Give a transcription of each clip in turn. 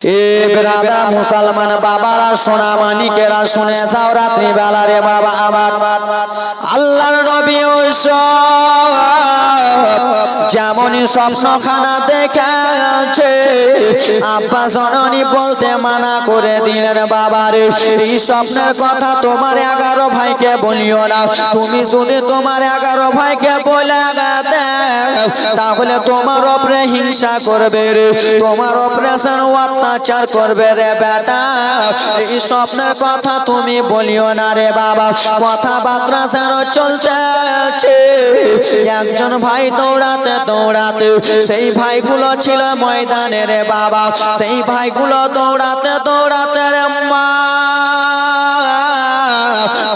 এ brother মুসলমান বাবারা সোনা মানিকেরা শুনে যাও রাত্রি বেলা রে বাবা আমার আল্লাহর নবী যেমনই স্বপ্নখানা দেখেছে আব্বা জননী বলতে মানা করে দিলেন বাবা রে এই স্বপ্নের কথা তোমার 11 ভাইকে বলিও না তুমি যদি তোমার 11 ভাইকে বলে দাও তাহলে তোমার উপরে হিংসা করবে রে তোমার অপারেশন অত্যাচার করবে রে বেটা এই স্বপ্নের কথা তুমি বলিও না রে বাবা কথাবার্তা যেন চলছে একজন ভাই দৌড়াতে দৌড়াতে সেই ভাইগুলো ছিল ময়দানে রে বাবা সেই ভাইগুলো দৌড়াতে দৌড়াতে রে মা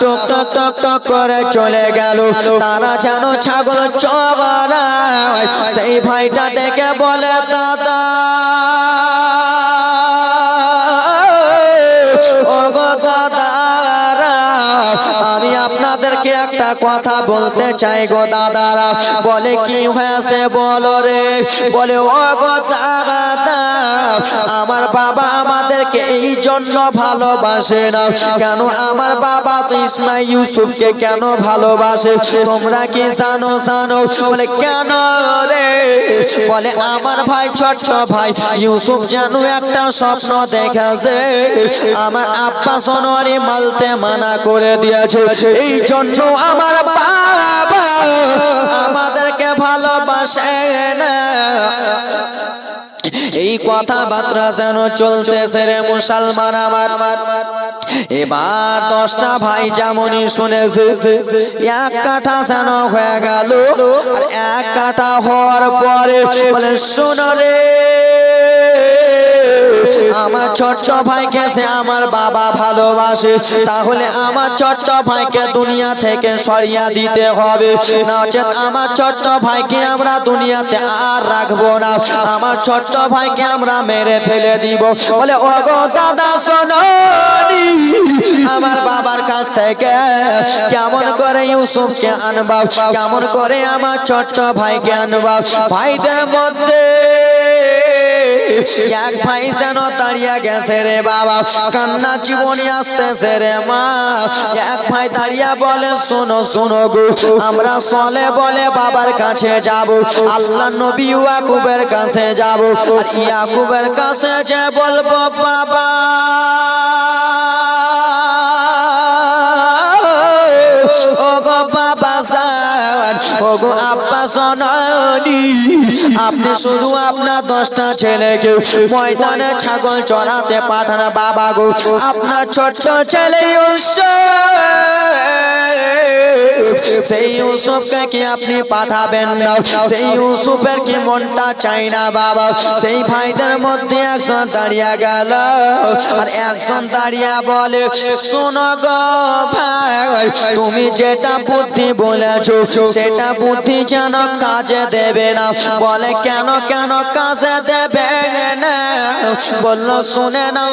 টক টক টক টক করে চলে গেল তারা যেন ছাগল চড়ায় সেই ভাইটা ডেকে বলে দাদা আমি আপনাদেরকে একটা কথা বলতে চাই গো দাদারা বলে কি হয়েছে বলো রে বলে ও গো দাদা আমার বাবা আমাদেরকে এই জন্য ভালোবাসে না কেন আমার বাবা তো ইসমাইল ইউসুফকে কেন ভালোবাসে তোমরা কি জানো জানো বলে কেন রে বলে আমার ভাই ছোট ভাই ইউসুফ যেন একটা স্বপ্ন দেখেছে আমার আব্বা সোনারি মালতে মানা করে দিয়েছে এই জন্য আমার বাবা আমাদেরকে ভালোবাসে না এই কথাবার্তা যেন চলতেছে রে মুসলমান আমার এবার 10টা ভাই যেমনই শুনেছে এক কাঠা যেন হয়ে গেল আর এক কাঠা হওয়ার পরে বলে শোনো রে আমার ছোট্ট ভাইকে সে আমার বাবা ভালোবাসে তাহলে আমার ছোট্ট ভাইকে দুনিয়া থেকে সরিয়ে দিতে হবে নচেত আমার ছোট্ট ভাইকে আমরা দুনিয়াতে আর রাখবো না আমার ছোট্ট ভাইকে আমরা মেরে ফেলে দিব বলে ও গো দাদা শোনো আমার বাবার কাছ থেকে কেমন করে ইউসুফকে আনবা কেমন করে আমার ছোট্ট ভাইকে আনবা ভাইদের মধ্যে এক ভাই যেন দাঁড়িয়ে গেছে রে বাবা কান্না জীবনী আসতেছে রে মা এক ভাই দাঁড়িয়ে বলে শোনো শোনো গো আমরা চলে বলে বাবার কাছে যাব আল্লাহ নবী ইয়াকুবের কাছে যাব আর ইয়াকুবের কাছে যে বলবো বাবা ও গো বাবা জান ও গো আব্বা সোনানি আপনি শুধু আপনার 10টা ছেলেকে ময়দানে ছাগল চড়াতে পাঠান বাবা গো আপনার ছোট্ট ছেলে সেই ইউসুফকে কি আপনি পাঠাবেন না সেই ইউসুফের কি মনটা চাই না বাবা সেই ভাইদের মধ্যে একজন দাঁড়িয়ে গেল আর একজন দাঁড়িয়ে বলে শোনো গো ভাই তুমি যেটা বুদ্ধি বলেছো সেটা বুদ্ধি যেন কাজে দেবে না বলে কেন কেন কাজে দেবে না বললো শুনে না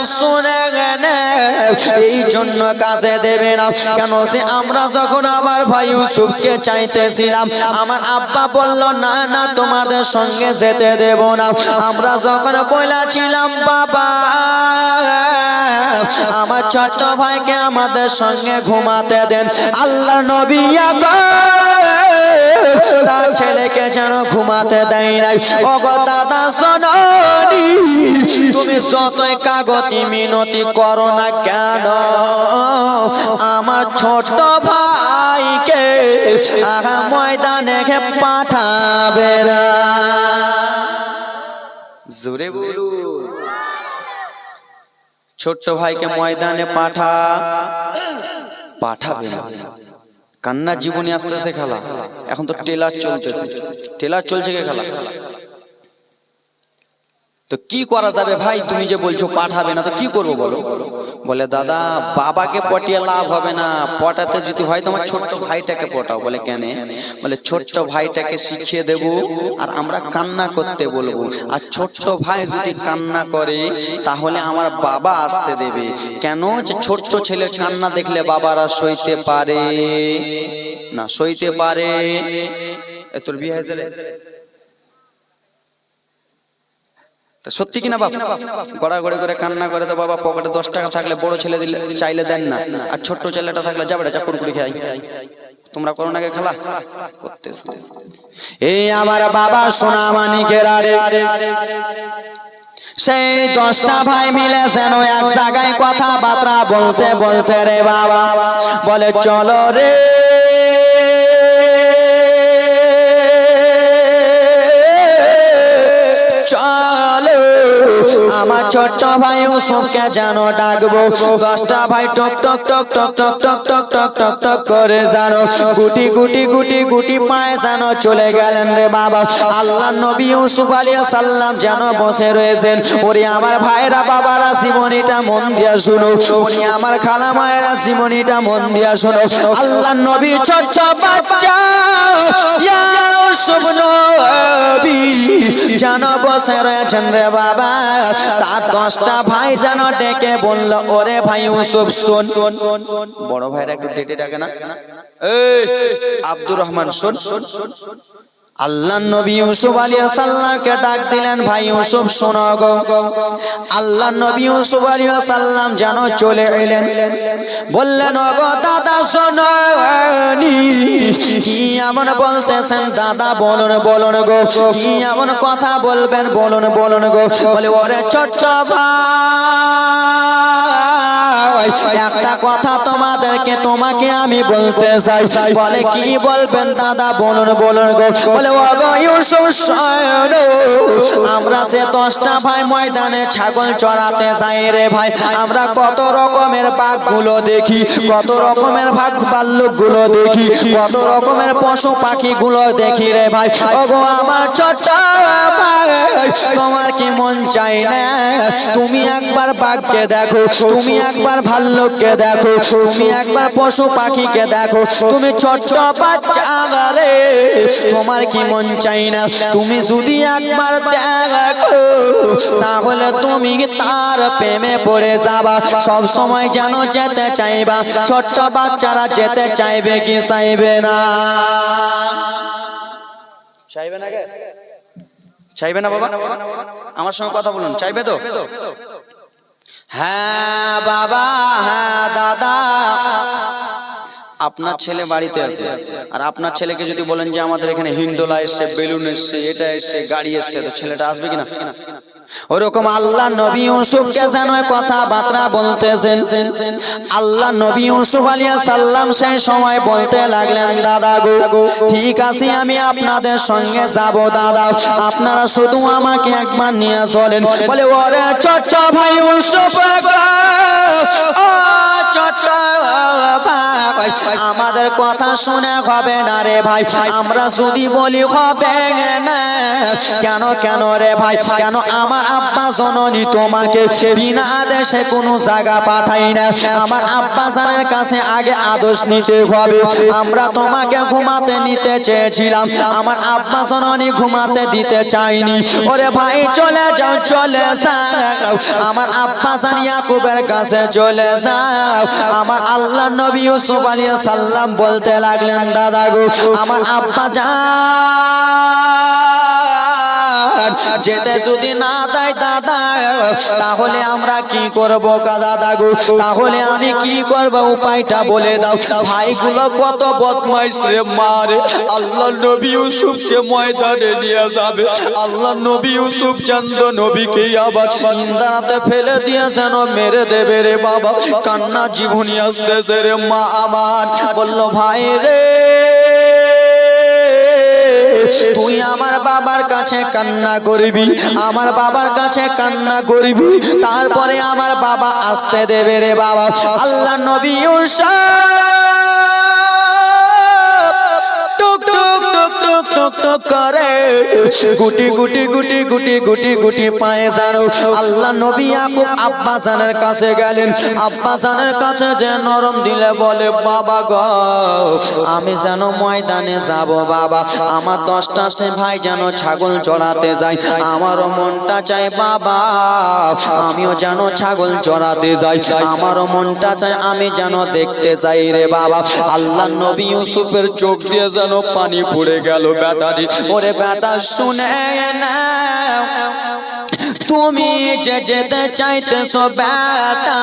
এই জন্য কাজে দেবে না কেন যে আমরা যখন আমার ভাই ইউসুফকে চাইতেছিলাম আমার আব্বা বলল না না তোমাদের সঙ্গে যেতে দেব না আমরা যখন বলেছিলাম বাবা আমার ছোট্ট ভাইকে আমাদের সঙ্গে ঘুমাতে দেন আল্লাহ নবী তার ছেলেকে যেন ঘুমাতে দেয় নাই ও গো দাদা শোনোনি তুমি যতই কাগতি মিনতি করো না কেন আমার ছোট ভাইকে ময়দানে পাঠাবে না জোরে বলুন ছোট্ট ভাইকে ময়দানে পাঠাবে না কান্নার জীবনী আসতেছে খেলা এখন তো ট্রেলার চলছে কে খেলা তো কি করা যাবে ভাই তুমি যে বলছো পাঠাবে না তো কি করবো বলো বলে দাদা বাবাকে পটিয়ে লাভ হবে না পটাতে যদি হয় তোমার ছোট্ট ভাইটাকে পটাও বলে কেন বলে ছোট্ট ভাইটাকে শিখিয়ে দেব আর আমরা কান্না করতে বলবো আর ছোট্ট ভাই যদি কান্না করে তাহলে আমার বাবা আসতে দেবে কেন যে ছোট্ট ছেলের কান্না দেখলে বাবারা সইতে পারে না তোর বিয়ে হয়েছে সত্যি কিনা বাপ? গড়াগড়ি করে কান্না করে তো বাবা পকেটে 10 টাকা থাকলে বড় ছেলে দিলে চাইলে দেন না, আর ছোট্ট ছেলেটা থাকলে যাবে যা কুরকুরি খাই। তোমরা করো নাকি খেলা করতেছ? এই আমার বাবা সোনা মানিকেরা রে, সেই 10টা ভাই মিলে যেন এক জায়গায় কথাবার্তা বলতে বলতে রে বাবা বলে চলো রে চলো আমার ছোট্ট ভাই ইউসুফকে যেন ডাকবো। 10টা ভাই টক টক টক টক টক টক টক টক টক টক করে যেন গুটি গুটি গুটি গুটি পায়ে যেন চলে গেলেন রে বাবা। আল্লাহ নবী ইউসুফ আলাইহিস সালাম যেন বসে রয়েছেন। ওরে আমার ভাইরা বাবারা জীবনীটা মন দিয়া শুনো, ওরে আমার খালা মায়েরা জীবনীটা মন দিয়া শুনো। আল্লাহ নবী ছোট্ট বাচ্চা ইউসুফ নবী যেন বসে রয়েছেন রে বাবা। তার 10টা ভাই যেন ডেকে বলল ওরে ভাই ইউসুফ শোন। বড় ভাইরা একটু ডেটে ডাকে না, এই আব্দুর রহমান শোন। আল্লাহ নবী ইউসুফ আলাইহিস সালামকে ডাক দিলেন, ভাই ইউসুফ শোনো গো। আল্লাহ নবী ইউসুফ আলাইহিস সালাম যেন চলে এলেন, বললেন ওগো দাদা শোনো কি এমন বলতেছেন দাদা, বলুন বলুন গো, কি এমন কথা বলবেন বলুন বলুন গো। বলে ওরে ছোট্ট ভাই একটা কথা তোমাকে আমি বলতে চাই। বলে কি বলবেন দাদা, বলুন বলুন গো। বলে ওগো ইউসুফ শোনো, আমরা যে 10টা ভাই ময়দানে ছাগল চড়াতে যাই রে ভাই, আমরা কত রকমের বাঘগুলো দেখি, কত রকমের ভাল্লুকগুলো দেখি, কত রকমের পশু পাখিগুলো দেখি রে ভাই। ওগো আমার ছোট্ট ভাই তোমার কি মন চাই না তুমি একবার বাঘকে দেখো, তুমি একবার ভাল্লুককে দেখো, তুমি একবার পশু পাখিকে দেখো, তুমি ছোট্ট বাচ্চা রে, তোমার কি মন চাই না তুমি যদি একবার দেখো তাহলে তুমি তার প্রেমে পড়ে যাবা, সব সময় যেন যেতে চাইবা। ছোট্ট বাচ্চারা যেতে চাইবে কি চাইবে না? চাইবে না কে? চাইবে না বাবা? আমার সঙ্গে কথা বলুন, চাইবে তো? হ্যাঁ বাবা, হ্যাঁ দাদা। আপনার ছেলে বাড়িতে আছে, আর আপনার ছেলেকে যদি বলেন যে আমাদের এখানে হিন্ডোলা এসছে, বেলুন এসছে, এটা এসছে, গাড়ি এসছে, তো ছেলেটা আসবে কিনা? ওরকম আল্লাহ নবী ইউসুফকে যেন কথাবার্তা বলতেছেন। আল্লাহ নবী ইউসুফ আলাইহিস সালাম সেই সময় বলতে লাগলেন দাদা গো ঠিক আছে আমি আপনাদের সঙ্গে যাব দাদা, আপনারা শুধু আমাকে একবার নিয়ে চলেন। বলে ওরে ছোট্ট ভাই ইউসুফ ও ছোট্ট ভাই আমাদের কথা শুনে হবে না রে ভাই, আমরা যদি বলি হবে না। কেন কেন রে ভাই, কেন? আমার আব্বা জননী তোমাকে বিনা আদেশে কোনো জায়গা পাঠাই না, আমার আব্বা জানের কাছে আগে আদেশ নিতে হবে। আমরা তোমাকে ঘুমাতে নিতে চেয়েছিলাম, আমার আব্বা জননী ঘুমাতে দিতে চাইনি। ওরে ভাই চলে যাও চলে যাও, আমার আব্বা জান ইয়াকুবের কাছে চলে যাও। আমার আল্লাহ নবী ইউসুফ আলাইহিস সালাম বলতে লাগলেন দাদা গো আমার আব্বা জান যেতে যদি না দেয় দাদা তাহলে আমরা কি করব দাদা গো, তাহলে আমি কি করব উপায়টা বলে দাও। ভাইগুলো কত বদমাইশ রে মারে, আল্লাহ নবী ইউসুফকে ময়দানে নিয়ে যাবে, আল্লাহ নবী ইউসুফ চন্দ্র নবীকে আবার ইন্দারাতে ফেলে দিয়ে যেন মেরে দেবে রে বাবা। কান্না জীবনী আসতেছে রে মা আমার। বলল ভাই রে তুই আমার বাবার কাছে কান্না করবি, আমার বাবার কাছে কান্না করবি, তারপরে আমার বাবা আসতে দেবে রে বাবা। আল্লাহ নবী ইউসুফ টুক টুক টুক টুক টুক টুক করে গুটি গুটি গুটি গুটি গুটি গুটি পায়ে জানো আল্লাহ নবী ইয়াকুব আব্বা জানের কাছে গেলেন। আব্বা জানের কাছে যে নরম দিলে বলে বাবা গো আমি যেন ময়দানে যাব বাবা, আমার 10টা সে ভাই যেন ছাগল চড়াতে যায়, আমারও মনটা চায় বাবা আমিও যেন ছাগল চড়াতে যাই, আমারও মনটা চায় আমি যেন দেখতে চাই রে বাবা। আল্লাহ নবী ইউসুফের চোখ দিয়ে যেন পানি পড়ে গেল। বেটারি ওরে বেটা শুনে না তুমি যে যেতে চাইতেছো বেটা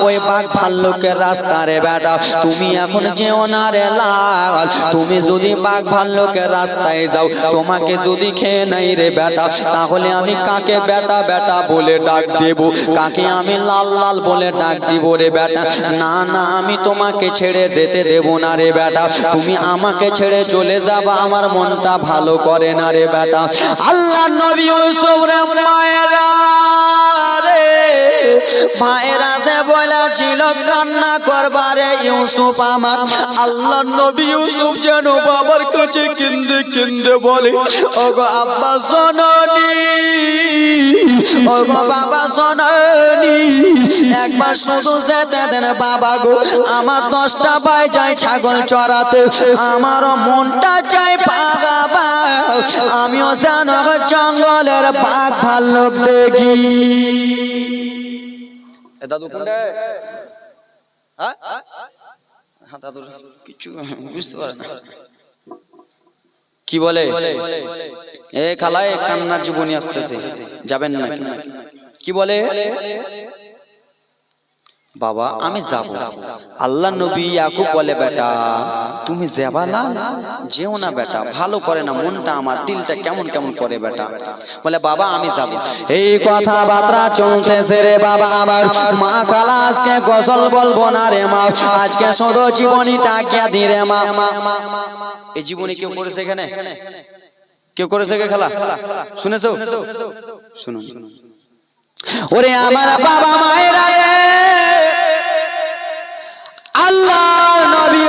ওই বাঘ ভাল্লুকের রাস্তা রে বেটা, তুমি এখন যেও না রে লাল। তুমি যদি বাঘ ভাল্লুকের রাস্তায় যাও, তোমাকে যদি খেয়ে নাই রে বেটা, তাহলে আমি কাকে বেটা বেটা বলে ডাক দেব, কাকে আমি লাল লাল বলে ডাক দিব রে বেটা? না না, আমি তোমাকে ছেড়ে যেতে দেব না রে বেটা, তুমি আমাকে ছেড়ে চলে যাবা, আমার মনটা ভালো করে না রে বেটা। আল্লাহ নবী ইউসুফ রে মায়েরা রে, মায়েরা সে বলেছিল কান্না করবারে ইউসুফ আমার। আল্লাহ নবী ইউসুফ যেন বাবার কাছে কেঁদে কেঁদে বলে, ওগো আব্বা শোনোনি, ওগো বাবা শোনোনি, একবার শুধু যেতে দেন বাবা গো, আমার 10টা ভাই যায় ছাগল চড়াতে, আমারও মনটা চাই পাগাবা, আমিও যেন জঙ্গলের বাঘ ভাল্লুক দেখি। দাদু কোনটা? হ্যাঁ দাদু কিছু বুঝতে পারে না। কি বলে এ খালায় কান্নার জীবনী আসতেছে, যাবেন না? কি বলে বাবা আমি যাব। আল্লাহ নবী ইয়াকুব বলে বেটা তুমি যাবা না, যেও না বেটা, ভালো করে না মনটা, আমার দিলটা কেমন কেমন করে বেটা। বলে বাবা আমি যাব। এই কথাবার্তা চলতেছে রে বাবা আমার। মা খালা আজকে গজল বলবো না রে মা, আজকে শুধু জীবনীটা গিয়া দি রে মা। এই জীবনী কেউ করেছে এখানে? কেউ করেছে কে খালা? শুনেছো? শুনুন। ওরে আমার বাবা মায়েরা রে, আল্লাহ নবী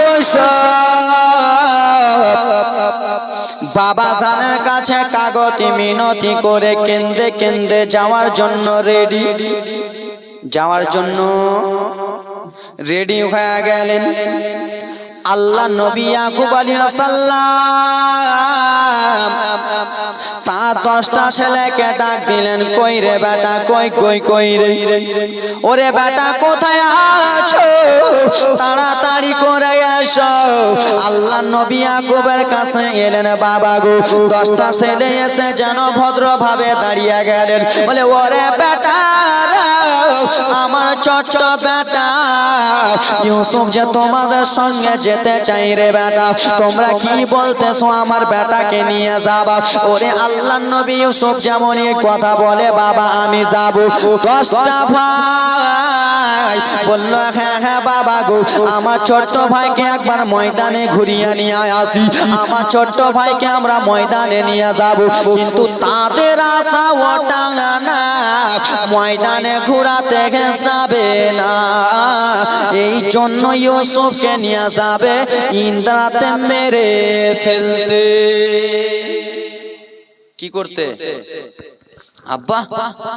বাবা জানের কাছে কাগতি মিনতি করে কেন্দে কেন্দে যাওয়ার জন্য রেডি, যাওয়ার জন্য রেডি হয়ে গেলেন। আল্লাহ নবী ইয়াকুব আলাইহিস সালাম তার 10টা ছেলেকে ডাক দিলেন, কই রে বেটা, কই কই কই রে, ওরে বেটা কোথায় আছো, তাড়াতাড়ি করে এসো। আল্লাহ নবী ইয়াকুবের কাছে এলেন। বাবা গো, 10টা ছেলে এসে যেন ভদ্রভাবে দাঁড়িয়ে গেলেন। বলে ওরে বেটা, আমার ছোট্ট বেটা ইউসুফ যে তোমাদের সঙ্গে যেতে চাই রে বেটা, তোমরা কি বলতেছো আমার বেটাকে নিয়ে যাবা? ওরে আল্লাহ নবী ইউসুফ যেমন এই কথা বলে, বাবা আমি যাব। 10টা ভাই বলল হ্যাঁ হ্যাঁ বাবা গো, আমার ছোট্ট ভাইকে একবার ময়দানে ঘুরিয়ে নিয়ে আসি, আমার ছোট্ট ভাইকে আমরা ময়দানে নিয়ে যাব। কিন্তু তাদের আশা ওটা না, ময়দানে ঘোরাতে যাবে না, এই জন্য ইউসুফকে নিয়ে যাবে ইন্দ্রাতে মেরে ফেলতে। কি করতে? আব্বা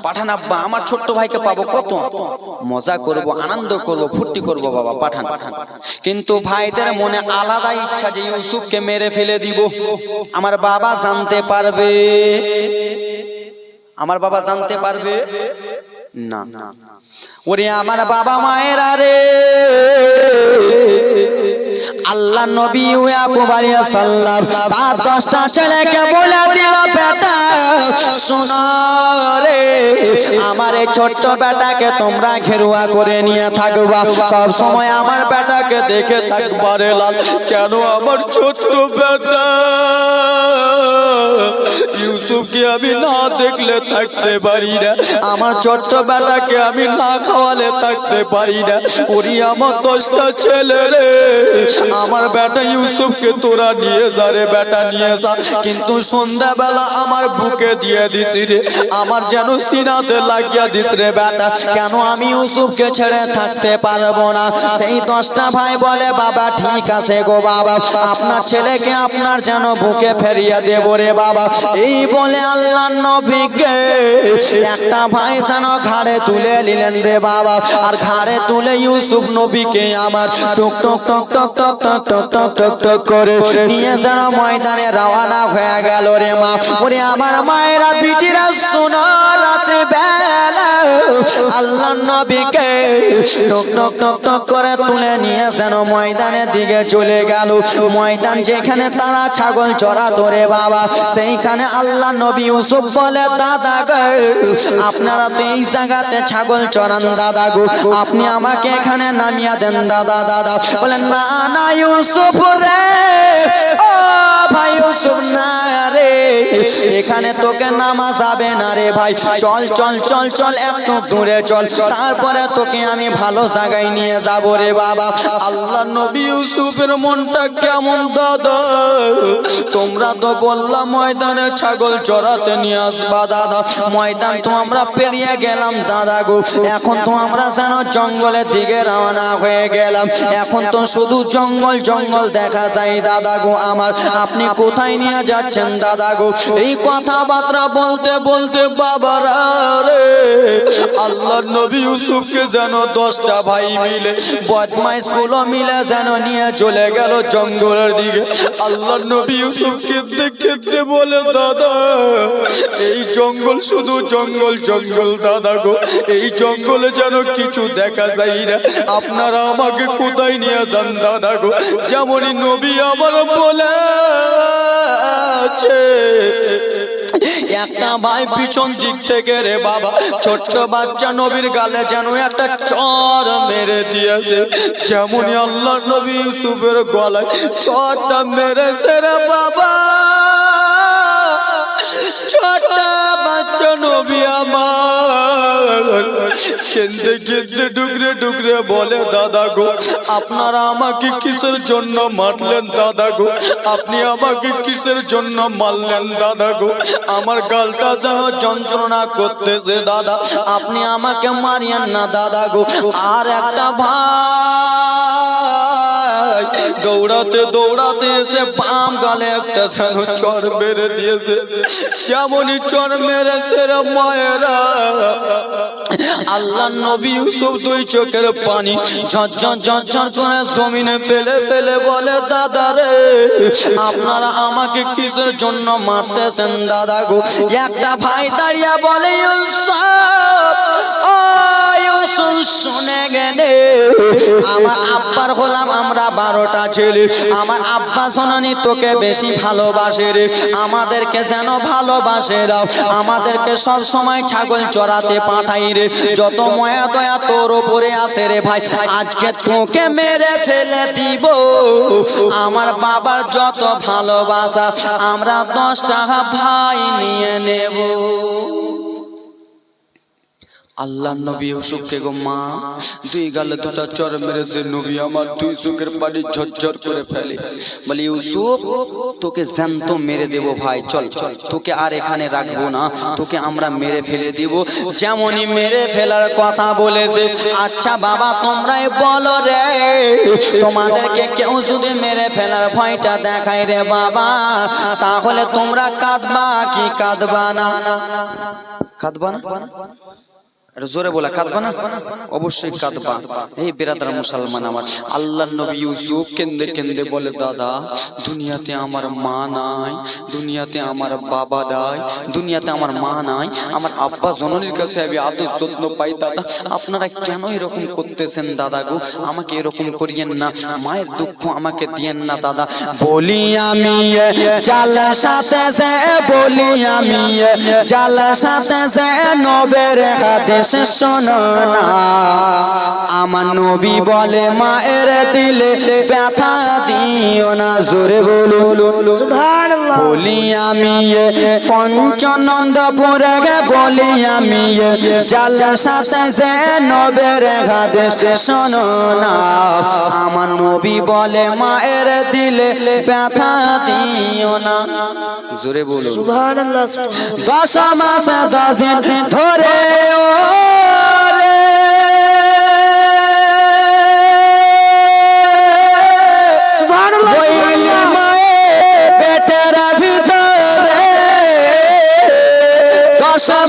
পাঠান, আব্বা আমার ছোট্ট ভাইকে পাবো, কত মজা করব, আনন্দ করব, ফুর্তি করব, বাবা পাঠান। কিন্তু ভাইদের মনে আলাদা ইচ্ছা যে ইউসুফকে মেরে ফেলে দিব। আমার বাবা জানতে পারবে, আমার বাবা জানতে পারবে না। ওরে আমার বাবা মায়েরা রে, আল্লাহ নবী ইয়াকুব আলাইহিস সালাম তার 10টা ছেলেকে বলে দিল, বেটা শোনো রে, আমার এই ছোট্ট বেটাকে তোমরা ঘেরুয়া করে নিয়ে থাকবা, সব সময় আমার বেটাকে দেখে থাকবা রে লাল। কেন আমার ছোট্ট বেটা ইউসুফকে আমি না দেখলে থাকতে পারি না, আমার ছোট্ট বেটাকে আমি না খাওয়ালে থাকতে পারি না। ওরে আমার 10টা ছেলে রে, আমার বেটা ইউসুফকে তোরা নিয়ে যা রে বেটা, নিয়ে যা। কিন্তু সন্ধ্যাবেলা আমার বুকে দিয়ে দিস রে, আমার যেন সিনাতে লাগিয়ে দিস রে বেটা, কেন আমি ইউসুফকে ছেড়ে থাকতে পারবো না। সেই 10টা ভাই বলে, বাবা ঠিক আছে গো বাবা, আপনার ছেলেকে আপনার যেন বুকে ফেরিয়ে দেব রে বাবা। এই বলে আল্লাহ নবীকে একটা ভাই যেন ঘাড়ে তুলে নিলেন রে বাবা, আর ঘাড়ে তুলে ইউসুফ নবীকে আমার টক টক টক টক টক টক টক টক টক টক করে নিয়ে যেন ময়দানে রওনা হয়ে গেল রে মা। ওরে আমার মায়েরা বিটিরা শোনো, রাত্রে বেলা আল্লাহ নবীকে টক টক টক টক করে তুলে নিয়ে যেন ময়দানের দিকে চলে গেল। ময়দান যেখানে তারা ছাগল চড়াতো রে বাবা, সেইখানে আল্লাহ নবী ইউসুফ বলে দাদা গো আপনারা তো এই জায়গাতে ছাগল চরান দাদা গো আপনি আমাকে এখানে নামিয়ে দেন দাদা দাদা বলেন না না ইউসুফ রে ও ভাই ইউসুফ না রে এখানে তোকে নামা যাবে না রে ভাই চল চল চল চল একটু দূরে চল তারপরে তোকে আমি ভালো জায়গায় নিয়ে যাব রে বাবা আল্লাহ নবী ইউসুফের মনটা কেমন দাদা তোমরা তো বললা ময়দানে ছাগল চড়াতে নিয়ে আসবা দাদা ময়দান তো আমরা পেরিয়ে গেলাম দাদা গো এখন তো আমরা যেন জঙ্গলের দিকে রওনা হয়ে গেলাম এখন তো শুধু জঙ্গল জঙ্গল দেখা যায় দাদা গো আমার আপনি কোথায় নিয়ে যাচ্ছেন দাদা গো এই কথাবার্তা বলতে বলতে বাবারা রে আল্লাহ নবী ইউসুফকে যেন 10টা ভাই মিলে বদমাইশ গুলো মিলে যেন নিয়ে চলে গেল জঙ্গলের দিকে আল্লাহ নবী ইউসুফ কেঁদে কেঁদে বলে দাদা এই জঙ্গল শুধু জঙ্গল জঙ্গল দাদা গো এই জঙ্গলে যেন কিছু দেখা যায় না আপনারা আমাকে কোথায় নিয়ে যান দাদা গো যেমনই নবী আবার বলে একটা ভাই পিছন দিক থেকে রে বাবা ছোট্ট বাচ্চা নবীর গালে যেন একটা চড় মেরে দিয়েছে যেমনই আল্লাহ নবী ইউসুফের গলায় চড়টা মেরেছে রে বাবা ছোট বাচ্চা নবী আমার কেঁদে কেঁদে ডুকরে ডুকরে বলে দাদা গো আপনারা আমাকে কিসের জন্য মারলেন দাদা গো আপনি আমাকে কিসের জন্য মারলেন দাদা গো আমার গালটা যেন যন্ত্রণা করতেছে দাদা আপনি আমাকে মারিয়েন না দাদা গো আর একটা ভাই দৌড়াতে দৌড়াতে এসে বাম গালে একটা যেন চড় মেরে দিয়েছে যেমনই চড় মেরেছে রে মায়েরা আল্লাহ নবী ইউসুফ দুই চোখের পানি ঝরঝর ঝরঝর করে জমিনে ফেলে ফেলে বলে দাদা রে আপনারা আমাকে কিসের জন্য মারতেছেন দাদা গো একটা ভাই দাঁড়িয়ে বলে ইউসুফ ও ইউসুফ শুনে গেলে আমার আব্বার হলাম আমরা 12টা ছেলে আমার আব্বা শোনানি তোকে বেশি ভালোবাসে রে আমাদেরকে যেন ভালোবাসে দাও আমাদেরকে সব সময় ছাগল চড়াতে পাঠাই রে যত মায়া দয়া তোর উপরে আসে রে ভাই আজকে তোকে মেরে ফেলে দিব আমার বাবার যত ভালোবাসা আমরা 10টা ভাই নিয়ে নেব আল্লাহ নবী ইউসুফকে গো মা দুই গালে দুটা চর মেরেছে নবী আমার দুই চোখের পানি ঝরঝর করে ফেলে বলে ইউসুফ তোকে জ্যান্ত মেরে দেব ভাই চল তোকে আর এখানে রাখবো না তোকে আমরা মেরে ফেলে দেব যেমনই মেরে ফেলার কথা বলেছে আচ্ছা বাবা তোমরাই বলো রে তোমাদেরকে কেউ যদি মেরে ফেলার ভয়টা দেখায় রে বাবা তাহলে তোমরা কাঁদবা কি কাঁদবা না কাঁদবা না এটা জোরে বলা কাঁদবা না অবশ্যই কাঁদবা এই বিরাদার মুসলমান আমার আল্লাহ নবী ইউসুফ কেঁদে কেঁদে বলে দাদা দুনিয়াতে আমার মা নাই দুনিয়াতে আমার বাবা নাই দুনিয়াতে আমার মা নাই আমার আব্বা জননীর কাছে আমি আদর যত্ন পাই দাদা আপনারা কেন এরকম করতেছেন দাদা গো আমাকে এরকম করিয়েন না মায়ের দুঃখ আমাকে দিয়েন না দাদা বলি আমি জালা সাথে যে বলি আমি জালা সাথে যে নবের হাদিস শোনো না আমার নবী বলে মায়ের দিলে ব্যথা দিও না জোরে বলুন সুবহানাল্লাহ বলি আমি পঞ্চনন্দপুরে বলি আমি জালা সাথে যে নবের হাদিস শোনো না আমার নবী বলে মায়ের দিলে ব্যথা দিও না জোরে বলুন সুবহানাল্লাহ 10 মাস 10 দিন ধরে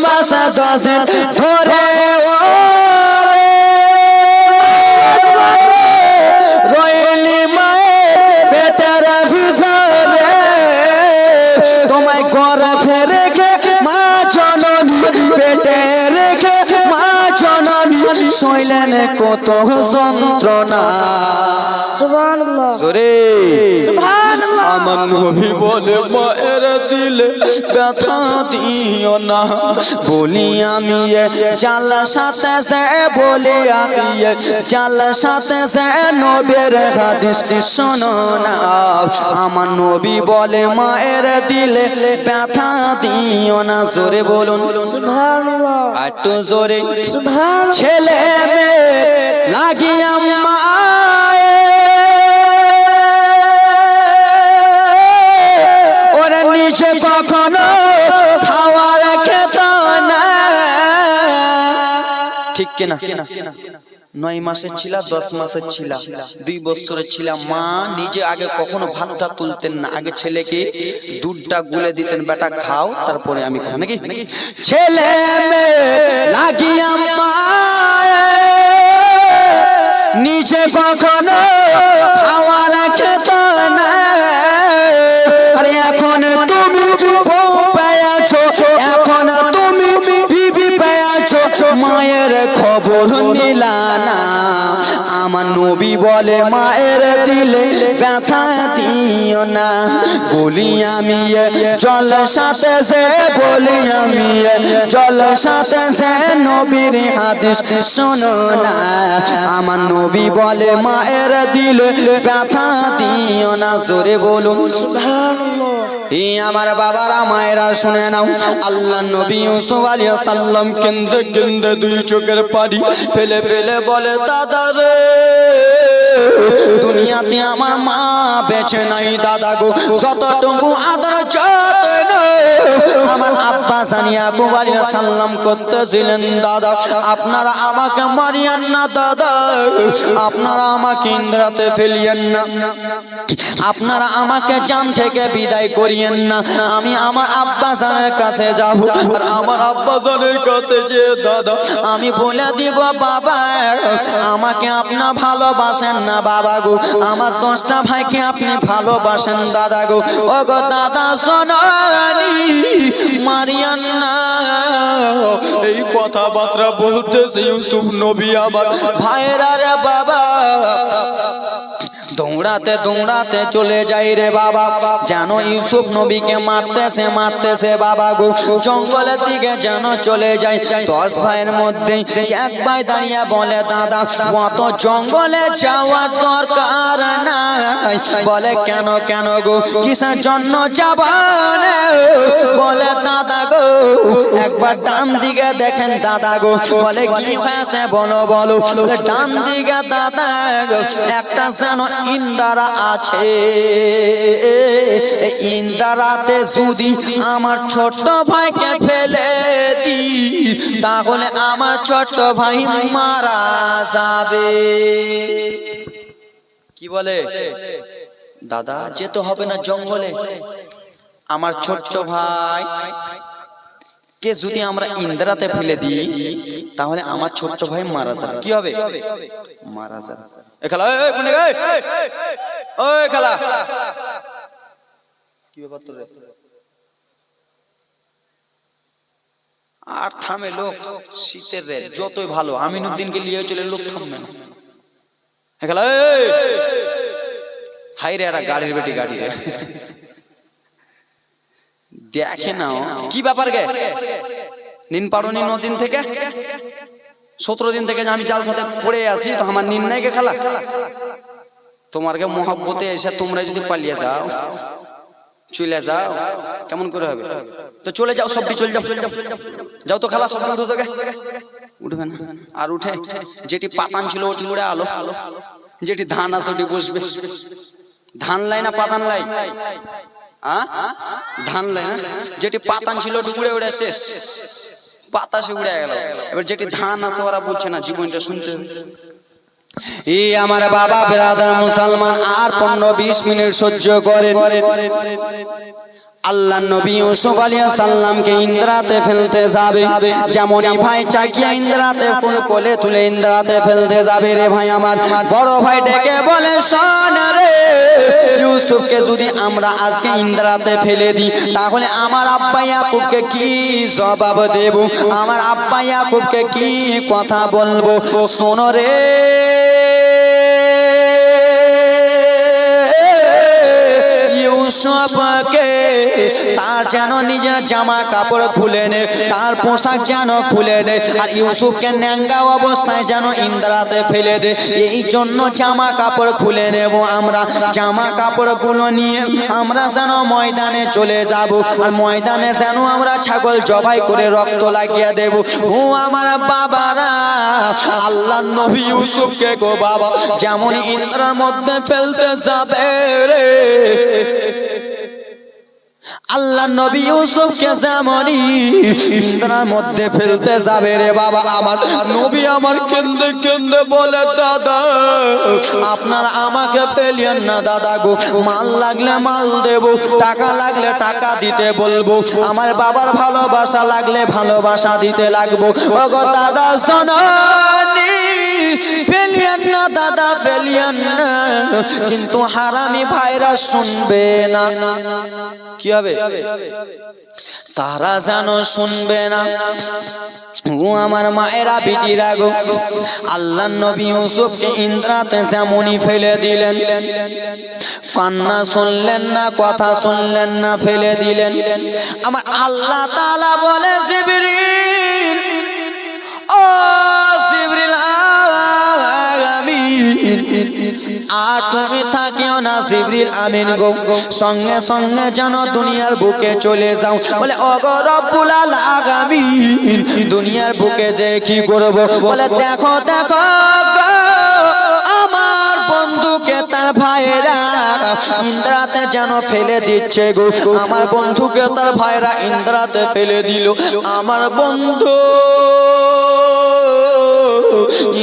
মাস 10 দিন ধরে রইলি মায়ে পেটের ভিতরে তোমায় গর্ভে রেখে মা জননী পেটে রেখে মা জননী সইলেন কত যন্ত্রণা। সুবহানাল্লাহ জোরে সুবহানাল্লাহ আমার নবী বলে মায়ের দিলে ব্যথা দিও না, বলি আমি জাল সাথে সে বলি আমি জাল সাথে সে নবীর হাদিস শোনো না। আমার নবী বলে মায়ের দিলে ব্যথা দিও না। জোরে বলুন সুবহানাল্লাহ একটু জোরে। সুবহানাল্লাহ ছেলে মেয়ে লাগিয়া ওরা নিচে কখনো খাওয়ার খেত না। ঠিক কিনা? 9 মাসের ছিল, 10 মাসের ছিল, 2 বছরের ছিল, মা নিজে আগে কখনো ভাতটা তুলতেন না, আগে ছেলেকে দুধটা গুলে দিতেন, বেটা খাও তারপরে আমি খাও, নাকি? ছেলে মেয়ে লাগিয়া নিচে কখনো খাওয়ার খেত না। আরে এখন তুমি বউ পেয়েছো, এখন তুমি বিবি পেয়েছো, মায়ের খবর নিলা না। আমার নবী বলে মায়ের দিলে ব্যথা দিও না। বলি আমি জল সাথে সে বলি আমি জল সাথে সে নবীর হাদিস শোনো না। আমার নবী বলে মায়ের দিলে ব্যথা দিও না। জোরে বলুন সুবহানাল্লাহ আমার বাবারা মায়েরা শুনে নাও। আল্লাহ নবী ইউসুফ আলাইহিস সালাম কেন্দে কেন্দে 2 চোখের পানি ফেলে ফেলে বলে দাদা রে, দুনিয়াতে আমার মা বেঁচে নাই দাদা গো, যতটুকু আদর যত্ন আমার আব্বা জানিয়া ইয়াকুব আলাইহিস সালাম করতেছিলেন, দাদা আপনারা আমাকে মারিয়েন না, দাদা আপনারা আমাকে ইন্দ্রাতে ফেলিয়েন না, আপনারা আমাকে জান থেকে বিদায় করিয়েন না। আমি আমার আব্বা জানের কাছে যাব, আর আমার আব্বা জানের কাছে যে দাদা আমি বলে দিব বাবা আমাকে আপনি ভালোবাসেন না বাবা গো, আমার 10টা ভাইকে আপনি ভালোবাসেন দাদা গো। ও গো দাদা সোনানি মারিয়ান না। এই কথাবার্তা বলতেছে ইউসুফ নবী আবার ভাইরা রে বাবা দৌড়াতে দৌড়াতে চলে যাই রে বাবা, যেন ইউসুফ নবীকে মারতেছে মারতেছে বাবা গো, জঙ্গলের দিকে যেন চলে যায়। 10 ভাইয়ের মধ্যে এক ভাই দাঁড়িয়ে বলে দাদা অত জঙ্গলে যাওয়ার দরকার নাই। বলে কেন কেন গো, কিসের জন্য যাবেন? বলে দাদা গো একবার ডান দিকে দেখেন দাদা গো। বলে কি হয়েছে বলো বলো। ডান দিকে দাদা গো একটা যেন ইন্দারা আছে, ইন্দারাতে যদি আমার ছোট ভাইকে ফেলে দি তাহলে আমার ছোট ভাই মারা যাবে। কি বলে দাদা যেতে হবে না জঙ্গলে, আমার ছোট্ট ভাই কে যদি আমরা ইন্দ্রাতে ফেলে দিই তাহলে আমার ছোট্ট ভাই মারা যাবে। কি হবে? মারা যাবে। এ খেলা ওই খেলা কি ব্যাপার তোর? আর থামে লোক, শীতের রে যতই ভালো আমিনুদ্দিনকে নিয়ে চলে লোক থামবে না। এ খেলা হাই রে এরা গাড়ির বেটি গাড়ি রে দেখে নাও কি ব্যাপার গে। নিন পারোনি 9 দিন থেকে 17 দিন থেকে আমি জাল সাথে পড়ে আছি, তো আমার নিন নাই গে খেলা। তোমারকে মহব্বতে এসে তোমরা যদি পালিয়ে যাও চলে যাও কেমন করে হবে? তো চলে যাও, সব চলে যাও, যাও তো খেলা সব তোকে উঠবে না। আর উঠে যেটি পাতান ছিল ওটি উড়ে আলো, যেটি ধান আছে ওটি বসবে। ধান লাই না পাতান লাই? ধান লাই না, যেটি পাতান ছিল ওটি উড়ে উড়ে শেষ, বাতাসে উড়ে গেল। এবার যেটি ধান আছে ওরা বুঝছে না, জীবনটা শুনতে এই আমার বাবা বেরাদার মুসলমান আর 15-20 মিনিট সহ্য করে। আল্লাহ নবী ইউসুফ আলাইহিস সালামকে ইন্দ্রাতে ফেলতে যাবে, যেমনই ভাই চাকিয়া ইন্দ্রাতে কোলে তুলে ইন্দ্রাতে ফেলতে যাবে রে ভাই আমার বড় ভাই ডেকে বলে শোন রে, ইউসুফকে যদি আমরা আজকে ইন্দ্রাতে ফেলে দিই তাহলে আমার আব্বা ইয়াকুবকে কি জবাব দেব, আমার আব্বা ইয়াকুবকে কি কথা বলবো, শোনো রে ইউসুফকে তার যেন নিজের জামা কাপড় খুলে নে, তার পোশাক যেন খুলে নে, আর ইউসুফকে ন্যাঙ্গা অবস্থায় যেন ইন্দ্রাতে ফেলে দে। এই জন্য জামা কাপড় খুলে নেব আমরা, জামা কাপড় গুলো নিয়ে আমরা যেন ময়দানে চলে যাব, আর ময়দানে যেন আমরা ছাগল জবাই করে রক্ত লাগিয়ে দেব। ও আমার বাবারা, আল্লাহ নবী ইউসুফকে গো বাবা যেমন ইন্দ্রার মধ্যে ফেলতে যাবে রে, আল্লাহ নবী ইউসুফকে যেমনই ইন্দ্রার মধ্যে ফেলতে যাবে রে বাবা, আমার নবী আমার কেন্দে কেন্দে বলে দাদা আপনারা আমাকে ফেলিয়েন না দাদা গো, মাল লাগলে মাল দেব, টাকা লাগলে টাকা দিতে বলবো, আমার বাবার ভালোবাসা লাগলে ভালোবাসা দিতে লাগবো। ওগো দাদা শোনানি ফেলিয়েন না দাদা ফেলিয়েন না, কিন্তু হারামি ভাইরা শুনবে না। কি হবে? তারা যেন শুনবে না। ও আমার মায়েরা বিটিরা গো, আল্লাহ নবী ইউসুফকে ইন্দ্রাতে যেমনই ফেলে দিলেন, কান্না শুনলেন না, কথা শুনলেন না, ফেলে দিলেন। আমার আল্লাহ তাআলা বলে জিবরিল, ও জিবরিল আর তুমি থাকিও না জিবরিল আমিন গো, সঙ্গে সঙ্গে যেন দুনিয়ার বুকে চলে যাও। বলে ওগো রব্বুল আলামিন দুনিয়ার বুকে যে কি করব, বলে দেখো দেখো গো আমার বন্ধুকে তার ভাইরা ইন্দ্রাতে যেন ফেলে দিচ্ছে গো, আমার বন্ধুকে তার ভাইরা ইন্দ্রাতে ফেলে দিল। আমার বন্ধু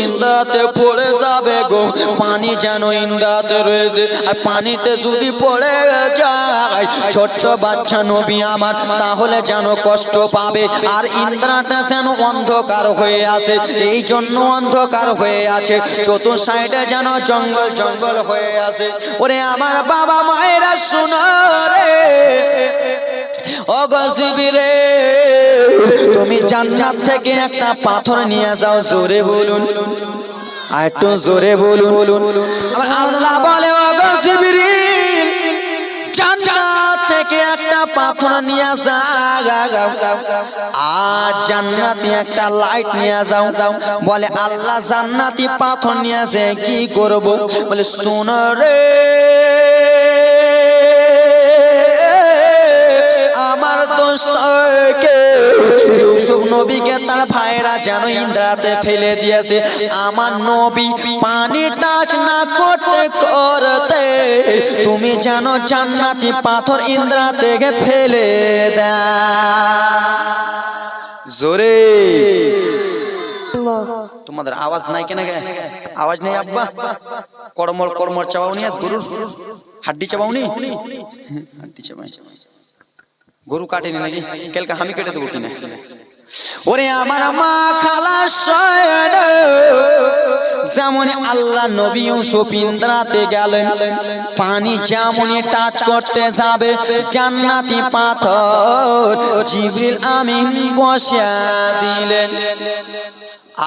ইন্দ্রাতে পড়ে যাবে গো, পানি যেন ইন্দ্রাতে রয়েছে, আর পানিতে যদি পড়ে যায় ছোট্ট বাচ্চা নবী আমার তাহলে যেন কষ্ট পাবে, আর ইন্দ্রাটা যেন অন্ধকার হয়ে আছে, এই জন্য অন্ধকার হয়ে আছে, চতুর সাইডে যেন জঙ্গল জঙ্গল হয়ে আছে। ওরে আমার বাবা মায়েরা শুনো রে, ও গজিবিরে তুমি জান্নাত থেকে একটা পাথর নিয়ে যাও, জোরে বলুন আর একটু জোরে বলুন। আমার আল্লাহ বলে ও গজিবির জান্নাত থেকে একটা পাথর নিয়ে যাও, আর জান্নাতি একটা লাইট নিয়ে যাও। বলে আল্লাহ জান্নাতি পাথর নিয়ে আসে কি করব, বলে শোনো রে আমার দোস্তকে ইউসুফ নবীকে তার ভাইরা যেন ইন্দ্রাতে ফেলে দিয়েছে, আমার নবী পানি টাচ না করতে করতে তুমি যেন জান্নাতি পাথর ইন্দ্রা থেকে ফেলে দাও। জোরে তোমাদের আওয়াজ নাই কেন? আওয়াজ নেই আব্বা? কর্মর কর্মর চাবাউনি আজ গরুর হাড্ডি চাবাউনি, হাড্ডি চাবাই গরু কাটেনি নাকি? কালকে আমি কেটে দেবো কিনা? ওরে আমার মা খালা যেমন আল্লাহ নবী ইউসুফ ইন্দ্রাতে গেলেন, পানি যেমনই টাচ করতে যাবে জান্নাতি পাথর জিবরিল আমিন বসিয়া দিলেন।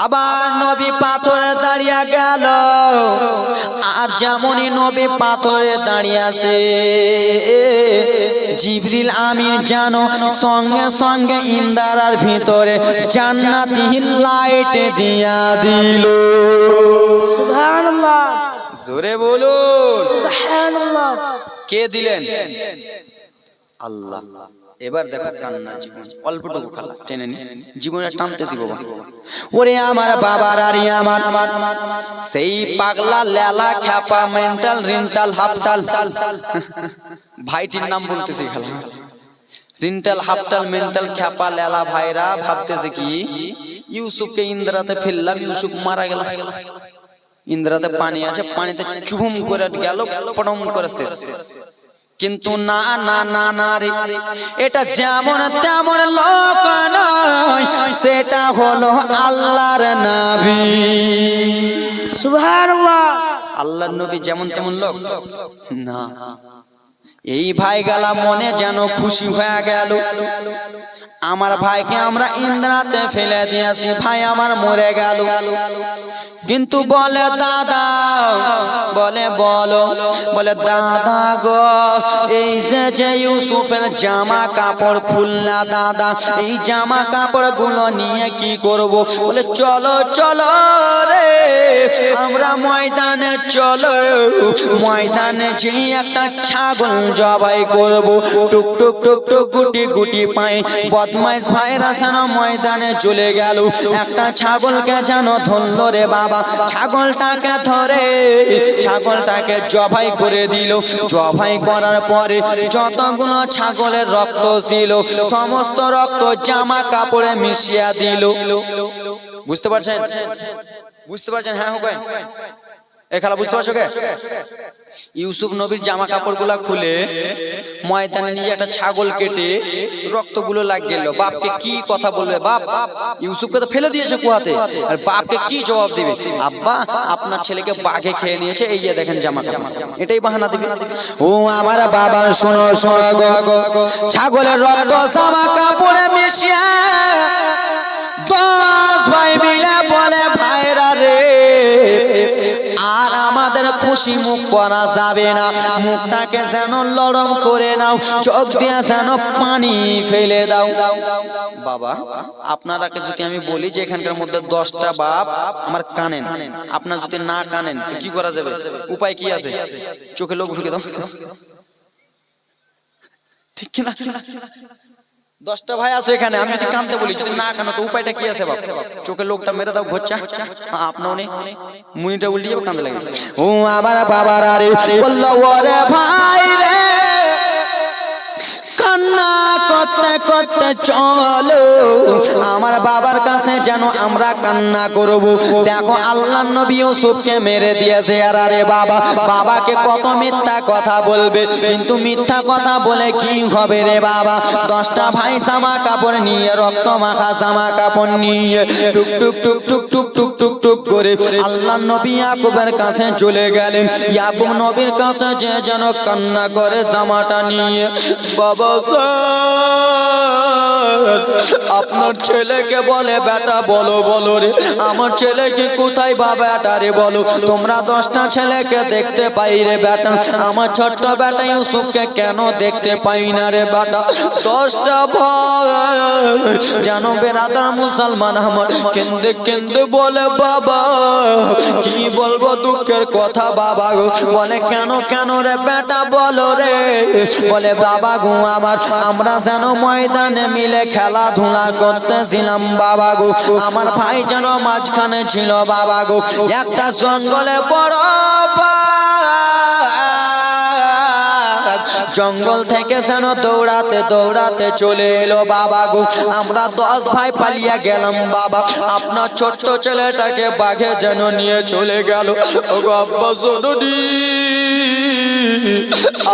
আবার নবী পাথরে দাঁড়িয়ে গেল, আর যেমনই নবী পাথরে দাঁড়িয়ে আছে জিবরিল আমিন যেন সঙ্গে সঙ্গে ইন্দ্রার ভিতরে জান্নাতি লাইট দিয়া দিল। সুবহানাল্লাহ, জোরে বলুন সুবহানাল্লাহ। কে দিলেন? আল্লাহ। এবার দেখো কান্না জীবন অল্পটুকু খালা টেনে নি জীবনে টানতেছি বাবা। ওরে আমার বাবার আরে আমার সেই পাগলা লেলা খ্যাপা মেন্টাল রিন্টাল হাফটাল ভাইটির নাম বলতেছি খালা, রিন্টাল হাফটাল মেন্টাল খ্যাপা লেলা ভাইরা ভাবতেছে কি ইউসুফকে ইন্দ্রাতে ফেললাম, ইউসুফ মারা গেল, ইন্দ্রাতে পানি আছে, পানিতে চুম করে গেল, পটম করে শেষ। কিন্তু না না না না রে, এটা যেমন তেমন লোক নয়, সেটা হলো আল্লাহর নবী। সুবহানাল্লাহ। আল্লাহর নবী যেমন তেমন লোক না। এই ভাই গেলা মনে যেন খুশি হয়ে গেল, আমার ভাইকে আমরা ইন্দ্রাতে ফেলে দিয়েছি, ভাই আমার মরে গেল। কিন্তু বলে দাদা, বলে বলো, বলে দাদা গো, এই যে ইউসুফের জামা কাপড় খুলনা দাদা, এই জামা কাপড় গুলো নিয়ে কি করব? বলে চলো চলো রে, আমরা ময়দানে চলো, ময়দানে যে একটা ছাগল জবাই করব। টুক টুক টুক টুক গুটি গুটি পায়ে বদমাইশ ভাইরা যেন ময়দানে চলে গেল, একটা ছাগলকে যেন ধরল রে বাবা, ছাগলটাকে ধরে ছাগলটাকে জবাই করে দিল। জবাই করার পরে যতগুলো ছাগলের রক্ত ছিল সমস্ত রক্ত জামা কাপড়ে মিশিয়ে দিল। বুঝতে পারছেন? বুঝতে পারছেন? হ্যাঁ হোক এই খেলা বুঝতে পারছো কে? ইউসুফ নবীর জামা কাপড়গুলা খুলে ময়দানে নিয়ে একটা ছাগল কেটে রক্তগুলো লাগিয়ে গেল। বাপকে কি কথা বলবে? বাপ ইউসুফকে তো ফেলে দিয়েছে কুয়াতে, আর বাপকে কি জবাব দিবে? আব্বা আপনার ছেলেকে বাঘে খেয়ে নিয়েছে, এই যে দেখেন জামা কাপড়, এটাই বাহানা দিবে। ও আমার বাবা শোনো শোনো গো, ছাগলের রক্ত জামা কাপড়ে মিশিয়ে 10 ভাই মিলে বলে ভাইরা রে, আর আমাদের খুশি মুখ করা যাবে না, মুখটাকে যেন লরম করে নাও, চোখ দিয়ে যেন পানি ফেলে দাও। বাবা আপনারাকে যদি আমি বলি যে এখানকার মধ্যে 10টা বাপ আমার কানেন, আপনার যদি না কানেন তো কি করা যাবে? উপায় কি আছে? চোখে লোক ঢুকে দাও, ঠিক কিনা? 10টা ভাই আছে এখানে, আমি যদি কানতে বলি, যদি না কানো তো উপায়টা কি আছে বাপ? চোখে লোকটা মেরে দাও, ঘচ্চা আপনাও নেই, মুনিটা উল্টে যাবে, কান্দে লাগে। ও আমার বাবার আরে বললো ওরে ভাই রে, কান্না করতে করতে চলো আমার বাবার কাছে যেন আমরা কান্না করব। দেখো আল্লাহর নবী ইউসুফকে মেরে দিয়েছে, আর আরে বাবা, বাবাকে কত মিথ্যা কথা বলবে, কিন্তু মিথ্যা কথা বলে কি হবে রে বাবা? 10টা ভাই জামা কাপড় নিয়ে, রক্ত মাখা জামা কাপড় নিয়ে টুক টুক টুক টুক টুক টুক টুক টুক করে আল্লাহর নবী ইয়াকুবের কাছে চলে গেলেন। ইয়াকুব নবীর কাছে যে যেন কান্না করে জামাটা নিয়ে, বাবা আপনার ছেলেকে বলে বেটা বলো বলো রে, আমার ছেলেকে কোথায় বাবা বেটা রে বলো, তোমরা 10টা ছেলেকে দেখতে পাই রে বেটা, আমার ছোট্ট বেটা ইউসুফকে কেন দেখতে পাই না রে বেটা? 10টা ভাই যেন বেরাদার মুসলমান আমার কেন্দে কেন্দে বলে বাবা কি বলবো দুঃখের কথা বাবা গো, বলে কেন কেন রে বেটা বলো রে, বলে বাবা গো আমার, আমরা যেন ময়দানে মিলে খেলাধুলা করতেছিলাম বাবা গো, আমার ভাই যেন মাঝখানে ছিল বাবা গো, একটা জঙ্গলে বড় জঙ্গল থেকে যেন দৌড়াতে দৌড়াতে চলে এলো বাবা গো, আমরা 10 ভাই পালিয়ে গেলাম বাবা, আপনার ছোট্ট ছেলেটাকে বাঘে যেন নিয়ে চলে গেল। ওগো আব্বা জননী,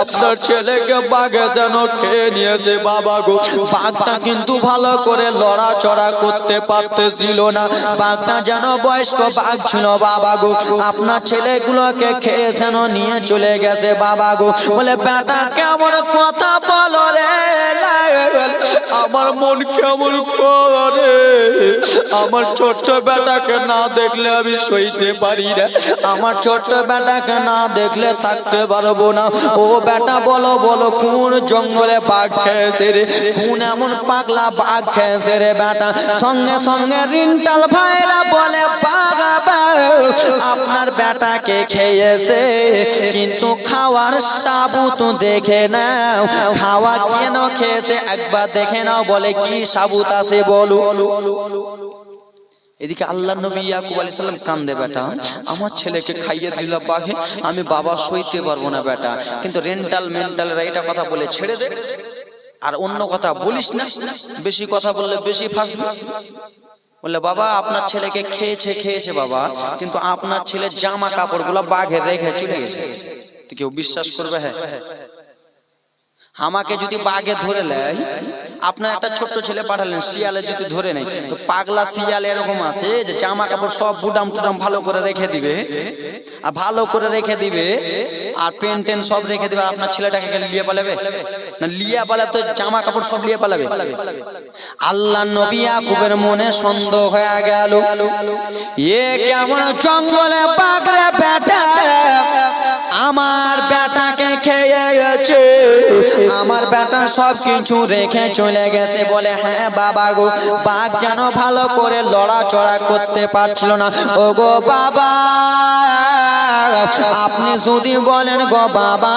আপনার ছেলেকে বাঘে যেন খেয়ে নিয়েছে বাবা গো। বাঘটা কিন্তু ভালো করে লড়াচড়া করতে পারতেছিল না, বাঘটা যেন বয়স্ক বাঘ ছিল বাবা গো, আপনার ছেলেগুলোকে খেয়ে যেন নিয়ে চলে গেছে বাবা গো। বলে বেটা কেমন কথা বলো রে, আমার মন কেমন করে, আমার ছোট্ট বেটাকে না দেখলে আমি সইতে পারি না, আমার ছোট্ট বেটাকে না দেখলে থাকতে পারবো না। ও বেটা বলো বলো কোন জঙ্গলে বাঘ খেয়েছে রে, কোন এমন পাগলা বাঘ খেয়েছে রে বেটা? সঙ্গে সঙ্গে রিন্টাল ভাইরা বলে বাঘা আপনার বেটাকে খেয়েছে, কিন্তু খাওয়ার সাবুত দেখে নাও, খাওয়া কেন খেয়েছে একবার দেখে নাও, বলে কি সাবুত আছে বলো। এদিকে আল্লাহর নবী ইয়াকুব আলাইহিস সালাম কান্দে, বেটা আমার ছেলেকে খাইয়ে দিল বাঘে, আমি বাবা সইতে পারবো না বেটা, কিন্তু রেন্টাল মেন্টালরা এটা কথা বলে ছেড়ে দে, আর অন্য কথা বলিস না, বেশি কথা বললে বেশি ফাঁসবি। বললে বাবা আপনার ছেলেকে খেয়েছে খেয়েছে বাবা, কিন্তু আপনার ছেলের জামা কাপড়গুলো বাঘে রেখে চলে গেছে, কেউ বিশ্বাস করবে? হ্যাঁ আমাকে যদি বাঘে ধরে নেয়, আপনার একটা ছোট্ট ছেলে পাঠালেন, শিয়ালে যদি ধরে নেয়, তো পাগলা শিয়াল এরকম আছে যে জামা কাপড় সব বুটাম টুটাম ভালো করে রেখে দিবে, আর ভালো করে রেখে দিবে, আর পেন টেন সব রেখে দিবে। আপনার ছেলেটাকে গেলে লিয়ে পালাবে না? লিয়ে পালাবে তো জামা কাপড় সব লিয়ে পালাবে। আল্লাহ নবী ইয়াকুবের মনে সন্দেহ হয়ে গেল, এ কেমন জঙ্গলে বাঘরে বেটা আমার বেটাকে খেয়েছে, আমার বেটা সব কিছু রেখে চলে গেছে। বলে হ্যাঁ বাবা গো, বাঘ যেন ভালো করে লড়াচড়া করতে পারছিল না। ও গো বাবা, আপনি যদি বলেন গো বাবা,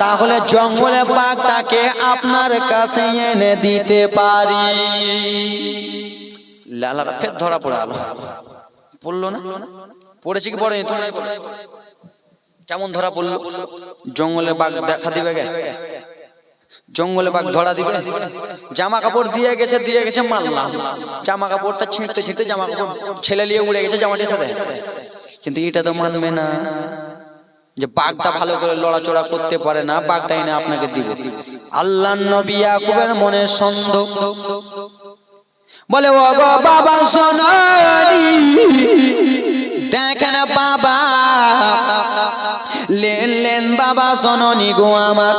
তাহলে জঙ্গলে বাঘটাকে আপনার কাছে এনে দিতে পারি। লালারা ফের ধরা পড়ে আলো, পড়লো না? পড়েছে কি পড়েনি? কেমন ধরা পড়লো? জঙ্গলে বাঘ দেখা দিবে গে, জঙ্গলে বাঘ ধরা দিবে। জামা কাপড় দিয়ে গেছে মারলাম, জামা কাপড়টা ছিঁড়তে জামা কাপড় ছেলে নিয়ে উড়ে গেছে, জামাটি সাথে। কিন্তু এটা তো মানবে না যে বাঘটা ভালো করে লড়াচড়া করতে পারে না, বাঘটা এনে আপনাকে দিব। আল্লাহ নবী ইয়াকুবের মনে সন্দেহ, বলে ও গো বাবা সোনারি, দেখেন বাবা, লেন বাবা শোনি গো আমার,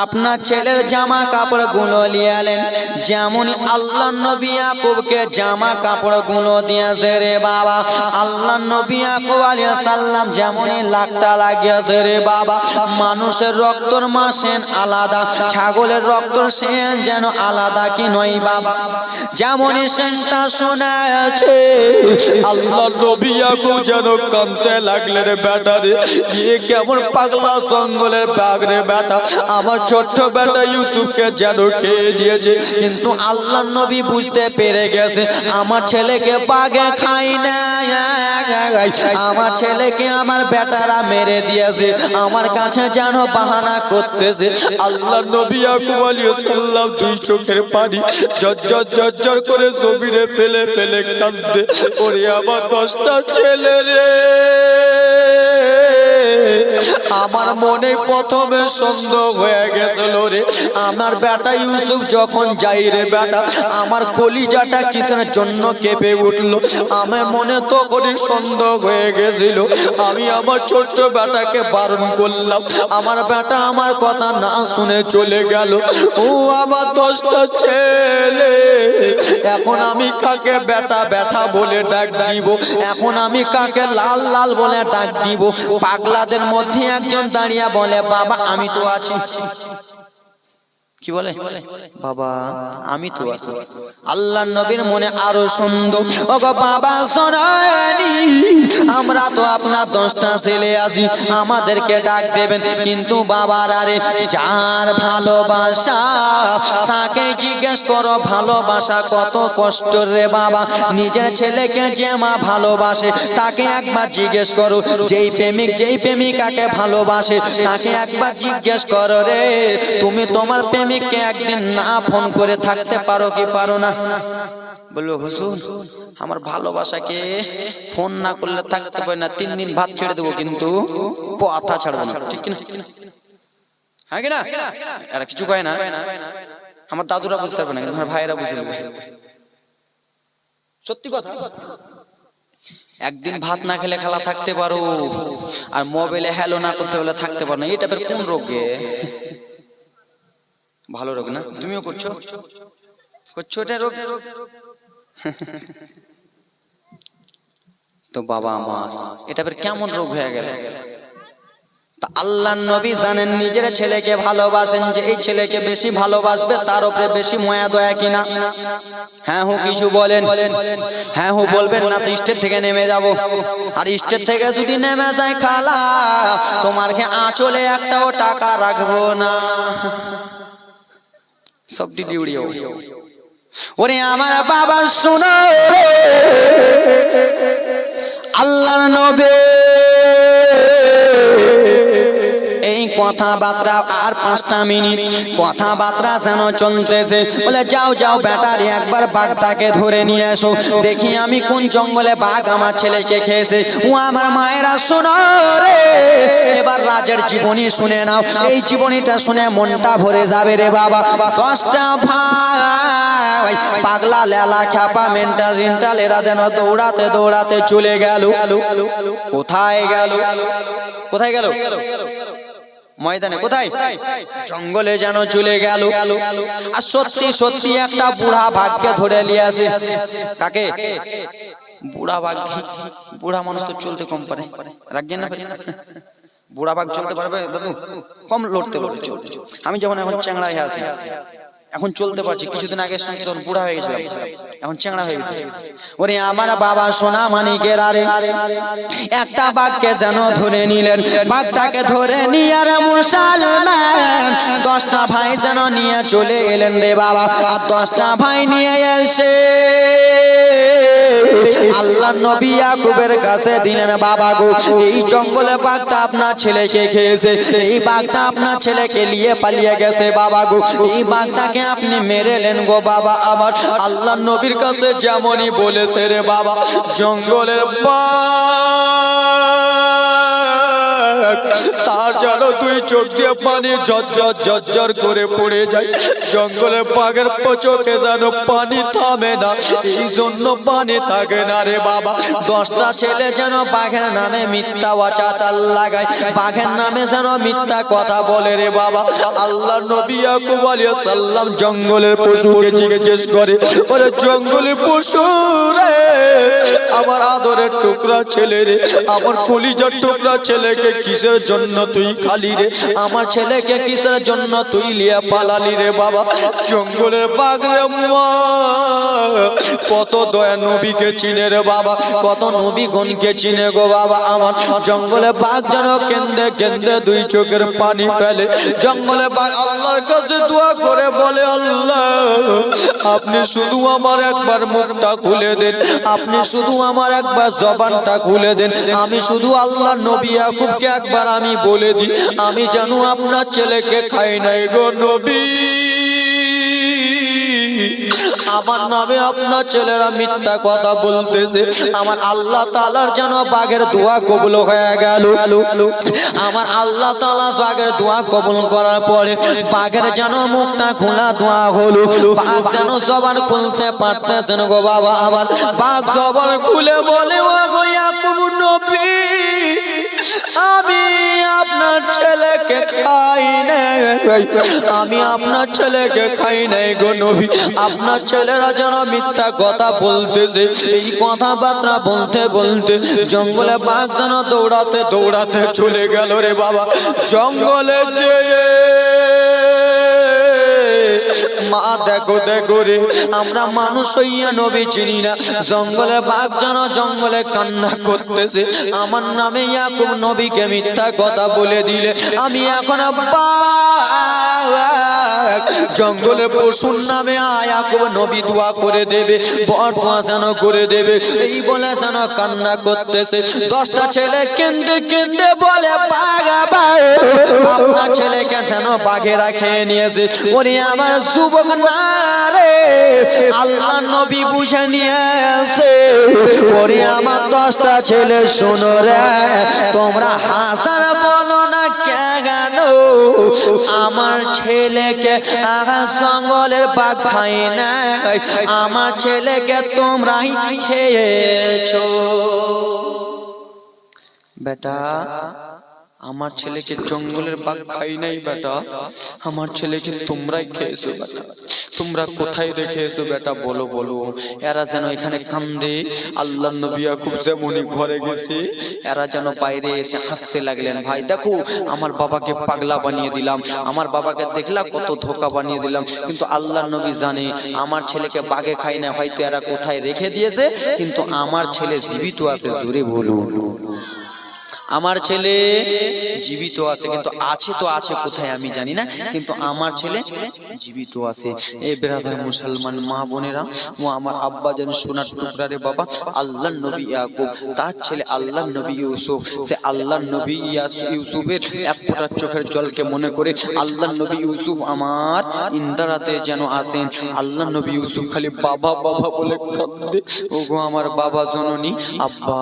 আপনার ছেলের জামা কাপড় গুলো লিয়ালেন, যেমন আল্লাহ নবী ইয়াকুবকে জামা কাপড় গুলো দিয়েছে রে বাবা। আল্লাহ নবী ইয়াকুব আলাইহিস সালাম যেমনই লাখটা লাগিয়েছে রে বাবা। মানুষের রক্তর মাসেন আলাদা, ছাগলের রক্তর সেন যেন আলাদা কি নয় বাবা। যেমনই সেনটা শোনাছে, আল্লাহ নবী ইয়াকুব যেন কাঁদতে লাগলেন, বেটা রে, এ কেমন পাগলা জঙ্গলের বাঘ রে বেটা, আমার ছোট্ট বেটা ইউসুফকে যেন খেয়ে নিয়েছে। কিন্তু আল্লাহ নবী বুঝতে পেরে গেছে, আমার ছেলেকে বাঘে খাই না, আমার ছেলেকে আমার বেটারা মেরে দিয়েছে, আমার কাছে যেন বাহানা করতেছে। আল্লাহ নবী ইয়াকুব আলাইহিস সালাম দুই চোখের পানি ঝরঝর করে জমিনে ফেলে ফেলে কাঁদতে, ওরে আমার 10টা ছেলে রে। আমার মনে প্রথমে সন্দেহ হয়ে গেছিল রে, আমার বেটা ইউসুফ যখন যাই রে বেটা, আমার কলিজাটা কিসের জন্য কেঁপে উঠলো। আমার মনে তখনই সন্দেহ হয়ে গেছিল। আমি আমার ছোট্ট বেটাকে বারণ করলাম, আমার বেটা আমার কথা না শুনে চলে গেল। ও আমার 10টা ছেলে, এখন আমি কাকে বেটা বেটা বলে ডাক দিব, এখন আমি কাকে লাল লাল বলে ডাক দিব? পাগলাদের মধ্যে একজন দাঁড়িয়ে বলে, বাবা আমি তো আছি। কি বলে? বাবা আমি তো আছি। আল্লাহ নবীর মনে আরো সুন্দর, ও গো বাবা সোনানি, আমরা তো আপনার 10টা ছেলে আছি, আমাদেরকে ডাক দেবেন। কিন্তু বাবার আরে, যার ভালোবাসা তাকে জিজ্ঞেস করো ভালোবাসা কত কষ্ট রে বাবা। নিজের ছেলেকে যে মা ভালোবাসে তাকে একবার জিজ্ঞেস করো, যেই প্রেমিক যেই প্রেমিকাকে ভালোবাসে তাকে একবার জিজ্ঞেস করো রে, তুমি তোমার প্রেমিককে একদিন না ফোন করে থাকতে পারো কি পারো না? বললো হুজুর আমার ভালোবাসাকে ফোন না করলে থাকতে পারি না, 3 দিন ভাত ছেড়ে দেবো কিন্তু কথা ছাড়বো না। ঠিক কিনা? হ্যাঁ কিনা? আর কিছু কয় না, আমার দাদুরা বুঝতে পারবে না, কিন্তু আমার ভাইয়েরা বুঝে নেবে। সত্যি কথা। একদিন ভাত না খেলে খেলা থাকতে পারো, আর মোবাইলে হ্যালো না করতে হলে থাকতে পারো না। এটা বের কোন রোগে? ভালো রোগ না? তুমিও করছো এটা রোগ। তো বাবা আমার এটা বের কেমন রোগ হয়ে গেল? আল্লাহ নবী জানেন নিজের ছেলেকে ভালোবাসেন, যে এই ছেলেকে বেশি ভালোবাসবে তার উপরে বেশি মায়া দয়া কিনা। হ্যাঁ হু কিছু বলেন? হ্যাঁ হু বলবেন না তো স্টেজ থেকে নেমে যাব। আর স্টেজ থেকে যদি নেমে যায় খালা, তোমারকে আঁচলে একটাও টাকা রাখবো না, সব ডিউড়িও। ওরে আমার বাবা শোনো, আল্লাহর নবী এই এই কথাবার্তা আর 5টা মিনিট কথাবার্তা যেন চলতেছে। বলে যাও যাও ব্যাটারি একবার বাঘটাকে ধরে নিয়ে এসো, দেখি আমি কোন জঙ্গলে বাঘ আমার ছেলেকে খেয়েছে। ও আমার মায়েরা শোনো রে, এবার রাজের জীবনী শুনে নাও। এই জীবনীটা শুনে মনটা ভরে যাবে রে বাবা। 10টা ভাই পাগলা লেলা খ্যাপা মেন্টাল রিন্টাল এরা যেন দৌড়াতে দৌড়াতে চলে গেল। কোথায় গেল? কোথায় গেল? ময়দানে। কোথায়? জঙ্গলে যেন চলে গেল। আর সত্যি সত্যি একটা বুড়া বাঘকে ধরে নিয়ে আসে। কাকে? বুড়া বাঘ। বুড়া মানুষ তো চলতে কম পারে, রাখবেন না? বুড়া বাঘ চলতে পারবে দাদু? কম লড়তে পারবে চলতে। আমি যখন এখন চ্যাংড়া হয়ে আছি, এখন চলতে পারছি, কিছুদিন আগে তখন বুড়া হয়ে গেছিলাম, এখন চ্যাংড়া হয়ে গেছে। ওরে আমার বাবা সোনা মানিকের আরে একটা বাঘকে যেন ধরে নিলেন। বাঘটাকে ধরে নিয়ে আর মুসলমান 10টা ভাই যেন নিয়ে চলে এলেন রে বাবা। আর 10টা ভাই নিয়ে এসে আল্লাহ নবী ইয়াকুবের কাছে দিলেন, বাবা গো এই জঙ্গলে বাঘটা আপনার ছেলেকে খেয়েছে, এই বাঘটা আপনার ছেলেকে নিয়ে পালিয়ে গেছে বাবা গো, এই বাঘটাকে আপনি মেরেলেন গো বাবা আমার। আল্লাহ নবীর কাছে যেমনই বলেছে রে বাবা, জঙ্গলের তার যেন 2 চোখ দিয়ে পানি ঝরঝর ঝরঝর করে পড়ে যায়। জঙ্গলে বাঘের চোখে যেন পানি থামে না, এই জন্য পানি থাকে না রে বাবা। 10টা ছেলে যেন বাঘের নামে মিথ্যা ওয়াচাতাল লাগায়, বাঘের নামে যেন মিথ্যা কথা বলে রে বাবা। আল্লাহ নবী ইয়াকুব আলাইহিস সালাম জঙ্গলের পশুকে জিজ্ঞেস করে, ওরে জঙ্গলের পশু রে, আমার আদরের টুকরা ছেলে রে, আমার কলিজার টুকরা ছেলেকে কিসের জন্য তুই খালি রে? আমার ছেলেকে কিসের জন্য তুই লিয়ে পালালি রে বাবা? জঙ্গলের বাঘ রে মা, কত দয়া নবীকে চিনে রে বাবা, কত নবীগণকে চিনে গো বাবা আমার। জঙ্গলে বাঘ যেন কেন্দে কেন্দে 2 চোখের পানি ফেলে। জঙ্গলে বাঘ আল্লাহর কাছে দোয়া করে বলে, আল্লাহ আপনি শুধু আমার একবার মুখটা খুলে দেন, আপনি শুধু আমার একবার জবানটা খুলে দেন, আমি শুধু আল্লাহ নবী ইয়াকুবকে একবার আমি বলে দিই, আমি যেন আপনার ছেলেকে খাই নাই গো নবী। আমার নামে আপনার ছেলেরা মিথ্যা কথা বলতেছে। আমার আল্লাহ তাআলার যেন বাঘের দোয়া কবুল হয়ে গেল। আমার আল্লাহ তাআলা বাঘের দোয়া কবুল করার পরে বাঘের যেন মুখটা খোলা দোয়া হলো। বাঘ যেন জবান খুলতে পারতেছে না গো বাবা আমার। বাঘ জবান খুলে বলে, ও গো ইয়াকুব নবী, আমি আপনার ছেলেকে খাই নাই, আমি আপনার ছেলেকে খাই নাই গো নবী। আপনার ছেলেরা যেন মিথ্যা কথা বলতেছে। এই কথাবার্তা বলতে বলতে জঙ্গলে বাঘ যেন দৌড়াতে দৌড়াতে চলে গেল রে বাবা। জঙ্গলে যেয়ে মা দেখো দেখো রে, আমরা মানুষ হইয়া নবী চিনি না। জঙ্গলে বাঘ যেন জঙ্গলে কান্না করতেছে, আমার নামে ইয়াকুব নবীকে মিথ্যা কথা বলে দিলে আমি এখন জঙ্গলের পশুর নামে ইয়াকুব নবী দোয়া করে দেবে, বড় দোয়া যেন করে দেবে, এই বলে যেন কান্না করতেছে। 10টা ছেলে কেন্দে কেন্দে বলে, আপনার ছেলেকে যেন বাঘেরা খেয়ে নিয়েছে। ওরে আমার যুবক না রে, আল্লাহ নবী বুঝে নিয়েছে। ওরে আমার 10টা ছেলে শোনো রে, তোমরা হাজার বলো না কেন, আমার ছেলেকে জঙ্গলের বাঘ খাই না, আমার ছেলেকে তোমরাই খেয়েছো। বেটা আমার ছেলেকে জঙ্গলের বাঘ খাই নাই বেটা, আমার ছেলেকে তোমরাই খেয়েছো বেটা। তোমরা কোথায় রেখেছো বেটা বলো বলো। এরা যেন এখানে কান্দে। আল্লাহ নবী ইয়াকুব যেমনই ঘরে গেছে, এরা যেন বাইরে এসে হাসতে লাগলেন। ভাই দেখো আমার বাবাকে পাগলা বানিয়ে দিলাম, আমার বাবাকে দেখলা কত ধোকা বানিয়ে দিলাম, কিন্তু আল্লাহ নবী জানে আমার ছেলেকে বাঘে খাই না, হয়তো এরা কোথায় রেখে দিয়েছে, কিন্তু আমার ছেলে জীবিত আছে। জোরে বলুন। আমার ছেলে জীবিত আছে, কিন্তু আছে তো আছে কোথায় আমি জানি না, কিন্তু আমার ছেলে জীবিত আছে। এই ব্রাদার মুসলমান মা বোনেরা, ও আমার আব্বা যেন সোনার টুকরা রে বাবা, আল্লাহর নবী ইয়াকুব তার ছেলে আল্লাহর নবী ইউসুফ, সে আল্লাহর নবী ইউসুফের এক ফোঁটা চোখের জলকে মনে করে আল্লাহর নবী ইউসুফ আমার ইন্দারাতে যেন আসেন। আল্লাহর নবী ইউসুফ খালি বাবা বাবা বলে কাঁদে। ওগো আমার বাবা জননী, আব্বা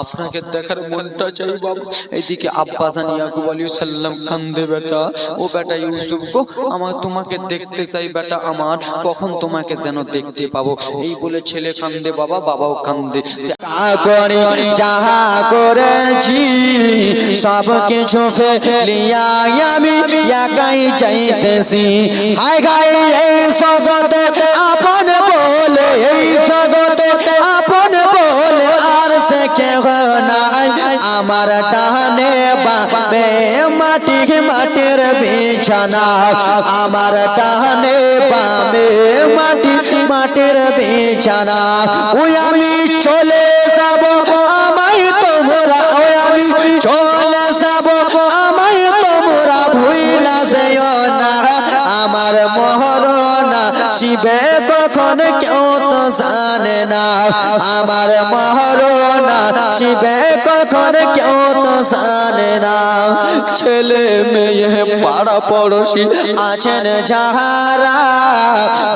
আপনাকে দেখার মনটা চাই বাবা। এইদিকে আব্বা জান ইয়াকুব আলাইহিস সালাম কান্দে, বেটা ও বেটা ইউসুফ গো, আমার তোমাকে দেখতে চাই বেটা আমার, কখন তোমাকে যেন দেখতে পাবো। এই বলে ছেলে কান্দে, বাবা বাবাও কান্দে। করে যাহা করেছি সব কিছু ফেলিয়া আমি একাই যাইতেছি। হায় গাই এই জগতে আপন বলে, এই জগতে আপন বলে আর সে কেহ নাই। আমার টানে বাবে মাটি মাটির বিছানা, আমার টানে বাবে মাটি মাটির বিছানা। ওই আমি চলে যাব আমায় তোমরা, ওই আমি চলে যাব আমায় তোমরা ভুইলা যেও না। আমার মরণ শিবে কখন কেউ তো জানে না, আমার মরণ শিবে কখন কেউ তো জানে না। ছেলে মেয়ে পাড়া পড়োশি আছেন যাহারা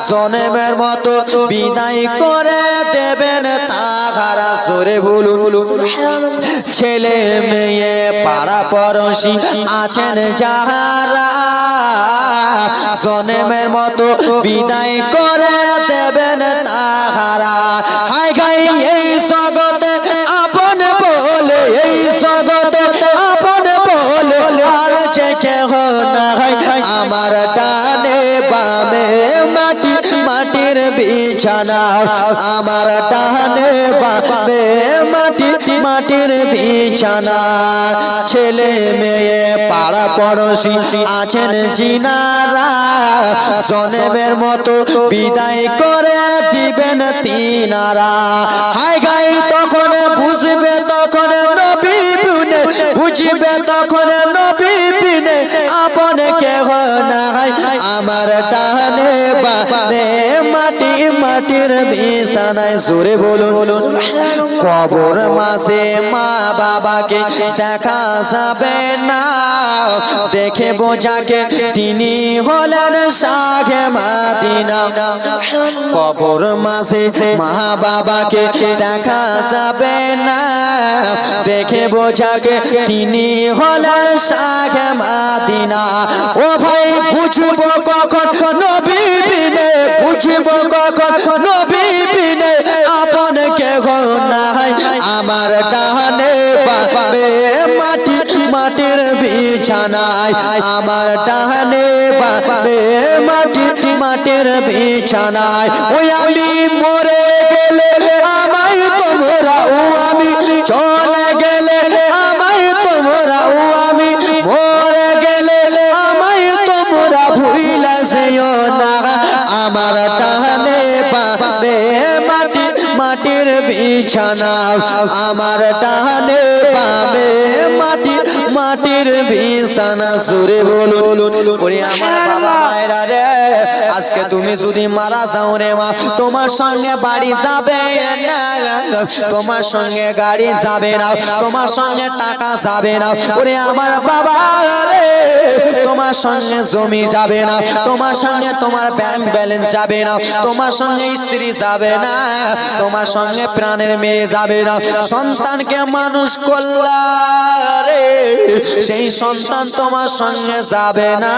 জনমের মতো বিদায় করে দেবেন তাহারা। জোরে বলুন। ছেলে মেয়ে পাড়া পড়োশি আছেন যাহারা জনমের মতো বিদায় করে দেবেন তাহারা। হায় গাই এই জগতে আপন বলে, এই জগতে আপন বলে আর যে কেহ নাই। আমার ডানে বামে মাটি মাটির বিছানা, আমার ডানে বামে মাটি মাটির বিছানা। ছেলে মেয়ে পাড়া পড়োশি আছেন জিনারা জনমের মতো বিদায় করে দিবেন তিনারা। হায় গাই তখন বুঝবে, তখন নবী বিনে বুঝবে, তখন নবী বিনে আপন কেহ নাই। আমার ডানে বামে মাটি মাটির বিছানায়। জোরে বলুন। কবর মাঝে মা বাবাকে দেখা যাবে না, দেখে বোঝাকে তিনি হলেন শাহে মাদিনা। কবর মাঝে মা বাবাকে দেখা যাবে না, দেখে বোঝাকে তিনি হলেন শাহে মাদিনা। ও ভাই বুঝবো কখন নবী বিনে, বুঝবো কখন নবী বিনে আপন কেহ নাই। আমার ডানে বামে মাটি মাটির বিছানায়, আমার ডানে বামে মাটি মাটির বিছানায়। ওই আমি মরে গেলে আমায় তোমরা, ও আমি চলে গেলে আমায় তোমরা, ও আমি মরে গেলে আমায় তোমরা ভুইলা যেও না। আমার ডানে বামে মাটি মাটির বিছানা, আমার ডানে বামে মাটি মাটির বিছানা। সুরে বলুন। ওরে আমার বাবা মায়েরা রে, আজকে তুমি যদি মারা যাও রে মা, তোমার সঙ্গে বাড়ি যাবে না, তোমার সঙ্গে গাড়ি যাবে না, তোমার সঙ্গে টাকা যাবে না। ওরে আমার বাবা রে, তোমার সঙ্গে জমি যাবে না, তোমার সঙ্গে তোমার ব্যাংক ব্যালেন্স যাবে না, তোমার সঙ্গে স্ত্রী যাবে না, তোমার সঙ্গে প্রাণের মেয়ে যাবে না। সন্তানকে মানুষ করলা রে, সেই সন্তান তোমার সঙ্গে যাবে না,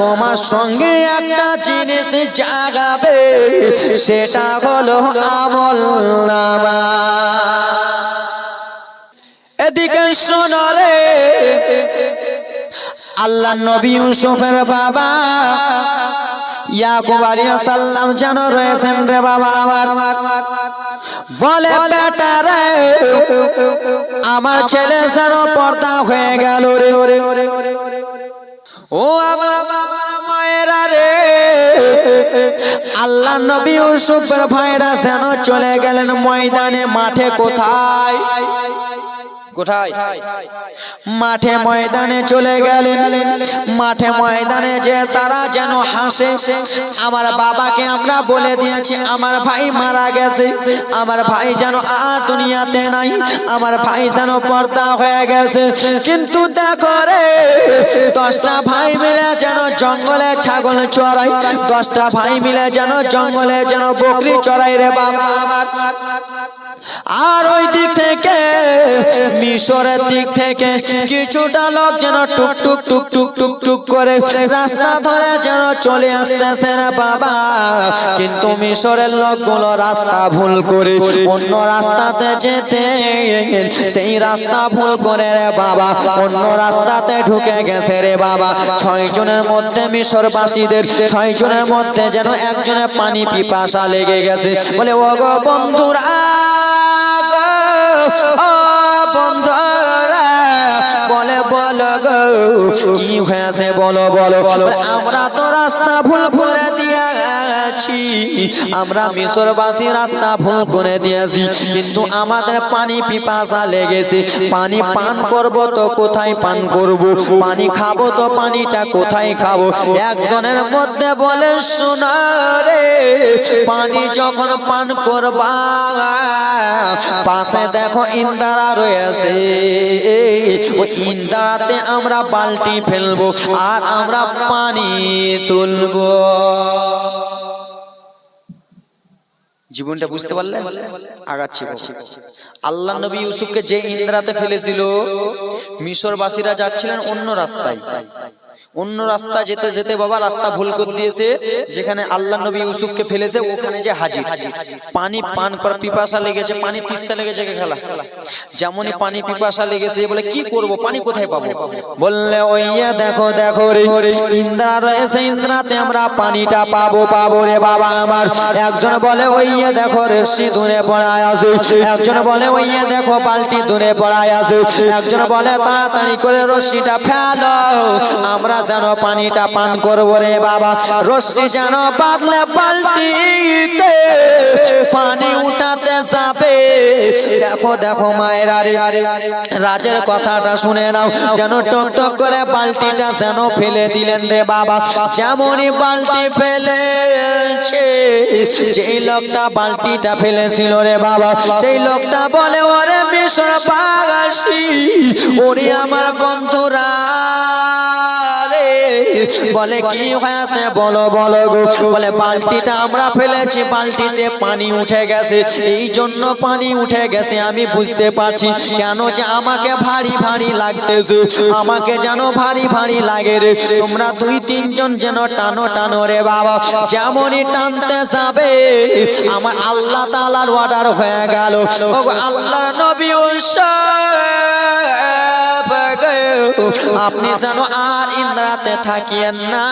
তোমার সঙ্গে একটা জিনিস জাগাবে, সেটা হলো আমলনামা। এদিকে শোনো রে, আল্লাহ নবী ইউসুফের বাবা ইয়াকুব আলাইহিস সালাম যেন রয়েছেন রে বাবা আমার। বলে বেটা রে, আমার ছেলে যেন পর্দা হয়ে গেল রে। ও আমার বাবার মায়েরা রে, আল্লাহ নবী ইউসুফের ভাইরা যেন চলে গেলেন ময়দানে, মাঠে। কোথায়? কোথায়? মাঠে ময়দানে চলে গেলেন। মাঠে ময়দানে যে তারা যেন হাসে, আমার বাবাকে আমরা বলে দিয়েছি আমার ভাই মারা গেছে, আমার ভাই যেন আর দুনিয়াতে নাই, আমার ভাই যেন পর্দা হয়ে গেছে। কিন্তু দেখো রে, 10টা ভাই মিলে যেন জঙ্গলে ছাগল চড়াই, 10টা ভাই মিলে যেন জঙ্গলে যেন বকরি চড়াই রে বাবা আমার। আর ওই দিক থেকে মিশরের দিক থেকে কিছুটা লোক যেন টুক টুক টুক টুক টুক টুক করে রাস্তা ধরে যেন চলে আসতেছে রে বাবা। কিন্তু মিশরের লোকগুলো রাস্তা ভুল করে অন্য রাস্তাতে যেতে, সেই রাস্তা ভুল করে রে বাবা অন্য রাস্তাতে ঢুকে গেছে রে বাবা। 6 জনের মধ্যে মিশরবাসীদের 6 জনের মধ্যে যেন একজনের পানি পিপাসা লেগে গেছে। বলে ও গো বন্ধুরা, ও বন্ধুরা, বলে বলো গো কি হয়েছে বলো বলো। আমরা তো রাস্তা ভুল করে দিয়েছি, আমরা মিশরবাসী রাস্তা ভুল করে দিয়েছি, কিন্তু আমাদের পানি পিপাসা লেগেছে। পানি পান করব তো কোথায় পান করব, পানি খাবো তো পানিটা কোথায় খাবো। একজনের মধ্যে বলে শোনা রে, পানি যখন পান করবা পাশে দেখো ইন্দারা রয়েছে, ওই ইন্দারাতে আমরা বালতি ফেলবো আর আমরা পানি তুলবো। জীবনটা বুঝতে পারলেন? আগাচ্ছি। আল্লাহ নবী ইউসুফকে যে ইন্দ্রাতে ফেলেছিল, মিশরবাসীরা যাচ্ছিলেন অন্য রাস্তায়। অন্য রাস্তা যেতে যেতে বাবা রাস্তা ভুল করে দিয়েছে। যেখানে আল্লাহ নবী ইউসুফকে ফেলেছে ওখানে যে হাজির। পানি পান করার পিপাসা লেগেছে, পানি তিস্তা লেগেছে খেলা। যেমনই পানি পিপাসা লেগেছে, বলে কি করব, পানি কোথায় পাবো? বললে ওইয়া দেখো দেখো রে, ইন্দ্রা রয়েছে, ইন্দ্রাতে আমরা পানিটা পাবো রে বাবা আমার। একজন বলে ওইয়া দেখো রশি দূরে পড়ায় আছে, একজন বলে ওইয়া দেখো বালতি দূরে পড়ায় আছে, একজন বলে তাড়াতাড়ি করে রশিটা ফেলো, আমরা যেন পানিটা পান করবো রে বাবা। রশি যেন বাঁধলে বালতিতে পানি উঠাতে যাবে। দেখো দেখো মায়েরা রে, রাজের কথাটা শুনে নাও, যেন টক টক করে বালতিটা যেন ফেলে দিলেন রে বাবা। যেমনই বালতি ফেলেছে, যেই লোকটা বালতিটা ফেলেছিল রে বাবা, সেই লোকটা বলে ওরে মিশরবাসী, ওরে আমার বন্ধুরা, বলে কি হয়েছে বলো বলো গো। বলে বালতিটা আমরা ফেলেছি, বালতিতে পানি উঠে গেছে, এই জন্য পানি উঠে গেছে। আমি বুঝতে পারছি কেন যে আমাকে ভারী ভারী লাগতেছে, আমাকে যেন ভারী ভারী লাগে রে। তোমরা 2-3 জন যেন টানো টানো রে বাবা। যেমনই টানতে যাবে আমার আল্লাহ তাআলার অর্ডার হয়ে গেল, ওগো আল্লাহর নবী আপনি যেন আর ইন্দ্রাতে থাকিয়েন না,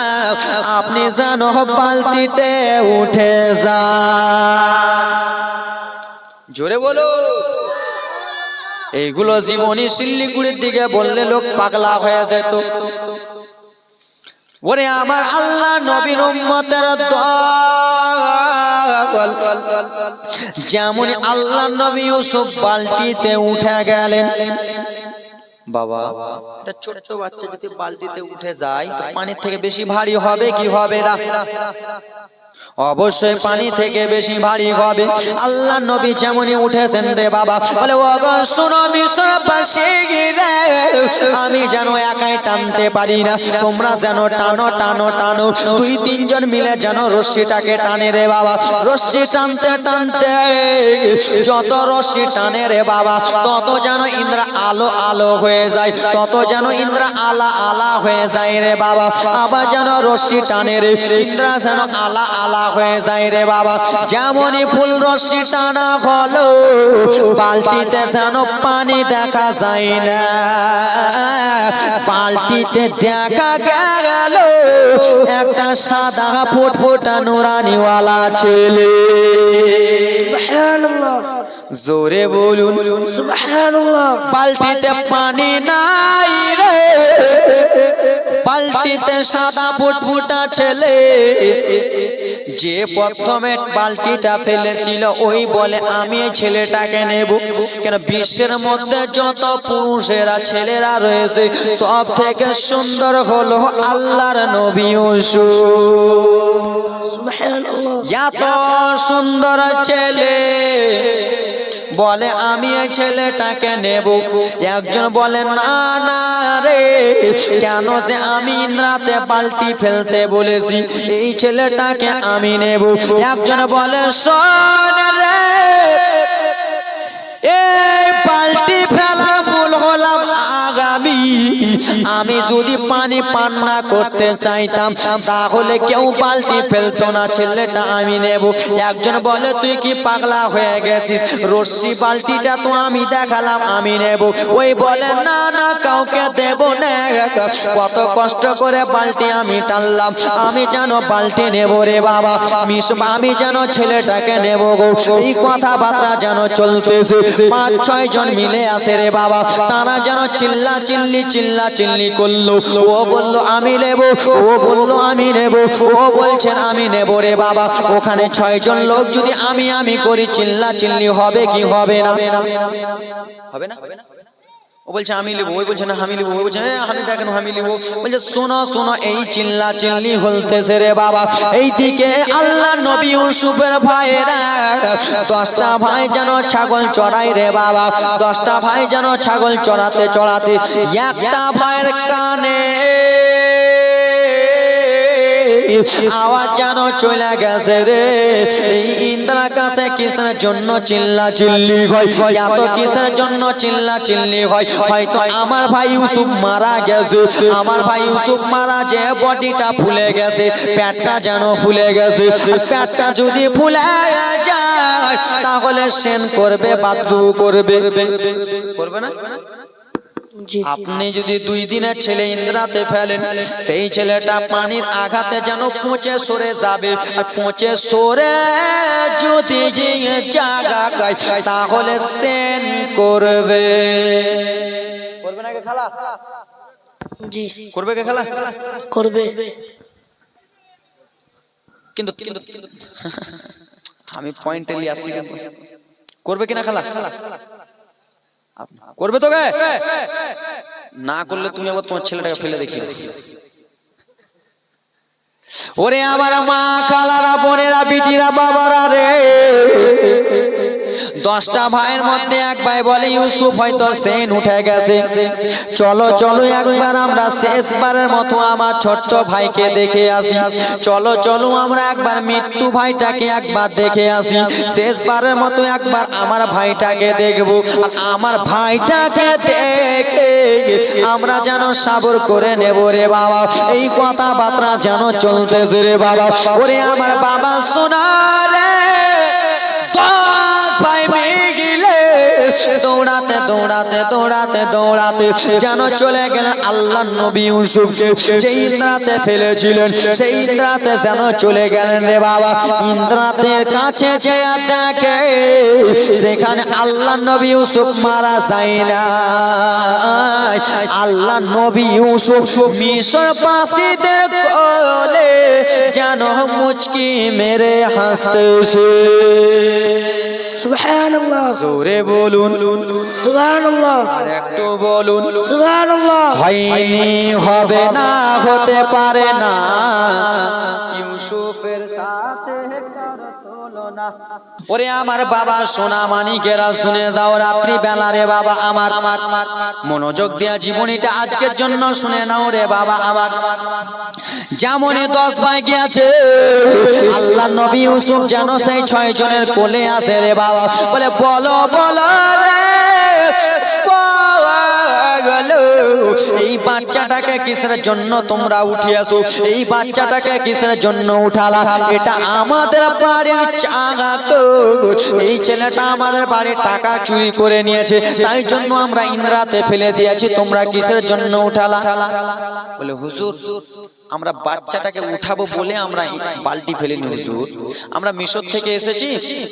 আপনি যেন বালতিতে উঠে যান। জোরে বলো। এইগুলো জীবনী শিল্লিগুড়ির দিকে বললে লোক পাগলা হয়ে যেত। ওরে আমার আল্লাহ নবীর উম্মতের দল, যেমন আল্লাহ নবী ইউসুফ বালতিতে উঠে গেলেন বাবা। একটা ছোট্ট বাচ্চা যদি বালতিতে উঠে যায় তো পানির থেকে বেশি ভারী হবে কি হবে না? অবশ্যই পানি থেকে বেশি ভারী হবে। আল্লাহ নবী যেমনই উঠেছেন রে বাবা, বলে ওগো শোনো মিশরবাসী রে, আমি যেন একাই টানতে পারি না, তোমরা যেন টানো টানো টানো, 2-3 জন মিলে যেন রশ্মিটাকে টানে রে বাবা। রশ্মি টানতে টানতে যত রশ্মি টানে রে বাবা, তত যেন ইন্দ্রা আলো আলো হয়ে যায়, তত যেন ইন্দ্রা আলা আলা হয়ে যায় রে বাবা। আবার যেন রশ্মি টানে রে, ইন্দ্রা যেন আলা আলা হয়ে যায় রে বাবা। যেমনই ফুল রশ্মি টানা হলো, বালতিতে যেন পানি দেখা যায় না, বালতিতে দেখা গেল একটা সাদা ফুটফুটা নুরানিওয়ালা ছেলে। সুবহানাল্লাহ, জোরে বলুন সুবহানাল্লাহ। বালতিতে পানি নাই রে, বালতিতে সাদা ফুটফুটা ছেলে যে প্রথমে বালতিটা ফেলেছিল ওই বলে আমি এই ছেলেটাকে নেব। কেন বিশ্বের মধ্যে যত পুরুষেরা ছেলেরা রয়েছে সব থেকে সুন্দর হলো আল্লাহর নবী ইউসুফ। সুবহানাল্লাহ। এত সুন্দর ছেলে বলে আমি এই ছেলেটাকে নেব। একজন বলে না না রে, কেন যে আমি ইন্দ্রাতে বালতি ফেলতে বলেছি, এই ছেলেটাকে আমি নেব। একজন বলে শোন রে, এই বালতি ফেলার মূল হলাম আগামী। আমি যদি পানি পান না করতে চাইতাম তাহলে কেউ বালতি ফেলতো না, ছেলেটা আমি নেব। একজন বলে তুই কি পাগলা হয়ে গেছিস, রশ্মি বালতিটা তো আমি দেখালাম আমি নেব। ওই বলে না না কাউকে দেব না, কত কষ্ট করে বালতি আমি টানলাম, আমি যেন বালতি নেব রে বাবা, আমি যেন ছেলেটাকে নেব গো। এই কথাবার্তা যেন চলতেছে, 5-6 জন মিলে আসে রে বাবা, তারা যেন চিল্লা চিল্লি করলো। ও বলল আমি নেব, ও বলল আমি নেব, ও বলছেন আমি নেব রে বাবা। ওখানে 6 জন লোক যদি আমি করি চিল্লা চিল্লি হবে কি হবে না? হবে না? ও বলছে আমি নেব, ওই বলছে না আমি নেব, ওই বলছে আমি দেখেন আমি নেব। বলছে শোনো শোনো, এই চিল্লা চিল্লি হলতেছে রে বাবা। এইদিকে আল্লাহ নবী ইউসুফের ভাইয়েরা 10টা ভাই যেন ছাগল চড়াই রে বাবা। 10টা ভাই যেন ছাগল চড়াতে চড়াতে একটা ভাইয়ের কানে আওয়াজ যেন চলে গেছে রে। এই ইন্দ্রার কাছে কিসের জন্য চিল্লা চিল্লি হয়, এত কিসের জন্য চিল্লা চিল্লি হয়? হয়তো আমার ভাই ইউসুফ মারা গেছে, আমার ভাই ইউসুফ মারা যে বডিটা ফুলে গেছে, পেটটা যেন ফুলে গেছে। পেটটা যদি ফুলে যায় তাহলে সেন করবে বাধ্য করবে, করবে না? জি। আপনি যদি 2 দিনের ছেলে ইন্দ্রাতে ফেলেন, সেই ছেলেটা পানির আঘাতে যেন পচে সরে যাবে। আর পচে সরে যদি জাগা গায় তাহলে সেন করবে, করবে না কে খালা? জি করবে কে খালা? করবে। কিন্তু আমি পয়েন্টে নিয়ে আসছি, কিন্তু করবে কিনা খালা? করবে তো গে? না করলে তুমি আবার তোমার ছেলেটাকে ফেলে দেখিও। ওরে আমার মা খালারা বোনেরা বিটিরা বাবারা রে, 10টা ভাইয়ের মধ্যে এক ভাই বলে ইউসুফ হয়তো সেন উঠে গেছে, চলো চলো একবার আমরা শেষবারের মতো আমার ছোট্ট ভাইকে দেখে আসি। চলো চলো আমরা একবার মৃত্যু ভাইটাকে একবার দেখে আসি, শেষবারের মতো একবার আমার ভাইটাকে দেখবো। আর আমার ভাইটাকে দেখে আমরা যেন সাবর করে নেব রে বাবা। এই কথাবার্তা যেন চলতেছে রে বাবা। ওরে আমার বাবা শোনা রে, 10 ভাই মিলে দৌড়াতে দৌড়াতে দৌড়াতে দৌড়াতে যেন চলে গেলেন আল্লাহ নবী ইউসুফকে যে ইন্দ্রাতে ফেলেছিলেন, সেই ইন্দ্রাতে যেন চলে গেলেন রে বাবা। ইন্দ্রাতের কাছে যে দেখে সেখানে আল্লাহ নবী ইউসুফ মারা যায় না। আল্লাহ নবী ইউসুফ মিশরবাসীদের কোলে যেন মুচকি মেরে হাসতেছে। সুবহানাল্লাহ। জোরে বলুন সুবহানাল্লাহ। আর একটু বলুন সুবহানাল্লাহ। হয়নি, হবে না, হতে পারে না ইউসুফের সাথে কারো তুলনা। ওরে আমার বাবা সোনা মানিকেরা শুনে দাও, রাত্রি বেলা রে বাবা আমার মনোযোগ দিয়া জীবনীটা আজকের জন্য শুনে নাও রে বাবা আমার। যেমনই 10 ভাই গিয়েছে, আল্লাহ নবী ইউসুফ যেন সেই 6 জনের কোলে আসে রে বাবা। বলে বলো বলো রে বলো, এই বাচ্চাটাকে কিসের জন্য তোমরা উঠিয়েছো? এই বাচ্চাটাকে কিসের জন্য উঠালা? এটা আমাদের বাড়ির চাঙা তো, এই ছেলেটা আমাদের বাড়ির টাকা চুরি করে নিয়েছে, তাই জন্য আমরা ইন্দ্রাতে ফেলে দিয়েছি, তোমরা কিসের জন্য উঠালা? বলে হুজুর আমরা বাচ্চাটাকে উঠাবো বলে আমরা বালতি ফেলিনি হুজুর। আমরা মিশর থেকে এসেছি,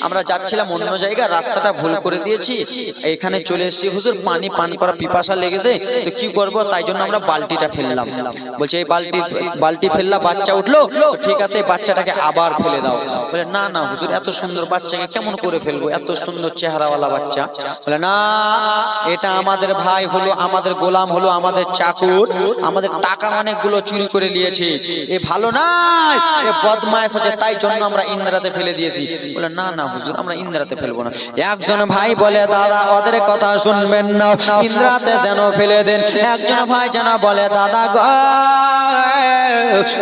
আমরা যাচ্ছিলাম অন্য জায়গায়, রাস্তাটা ভুল করে দিয়েছি, এখানে চলে এসেছি হুজুর, পানি পান করা পিপাসা লেগেছে, তো কি করব, তাই জন্য আমরা বালতিটা ফেললাম। বলছে এই বালতি ফেললা, বাচ্চা উঠলো, ঠিক আছে বাচ্চাটাকে আবার ফেলে দাও। বলে না না হুজুর, এত সুন্দর বাচ্চাকে কেমন করে ফেলবো, এত সুন্দর চেহারাওয়ালা বাচ্চা। বলে না, এটা আমাদের ভাই হলো, আমাদের গোলাম হলো, আমাদের চাকর, আমাদের টাকা অনেকগুলো চুরি করে নিয়েছে, এ ভালো নাই, এ বদমাইশ আছে, তাই জন্য আমরা ইন্দ্রাতে ফেলে দিয়েছি। বলে না না হুজুর, আমরা ইন্দ্রাতে ফেলবো না। একজন ভাই বলে দাদা ওদের কথা শুনবেন না, ইন্দ্রাতে যেন ফেলে দেন। একজন ভাই যেন বলে দাদা গো,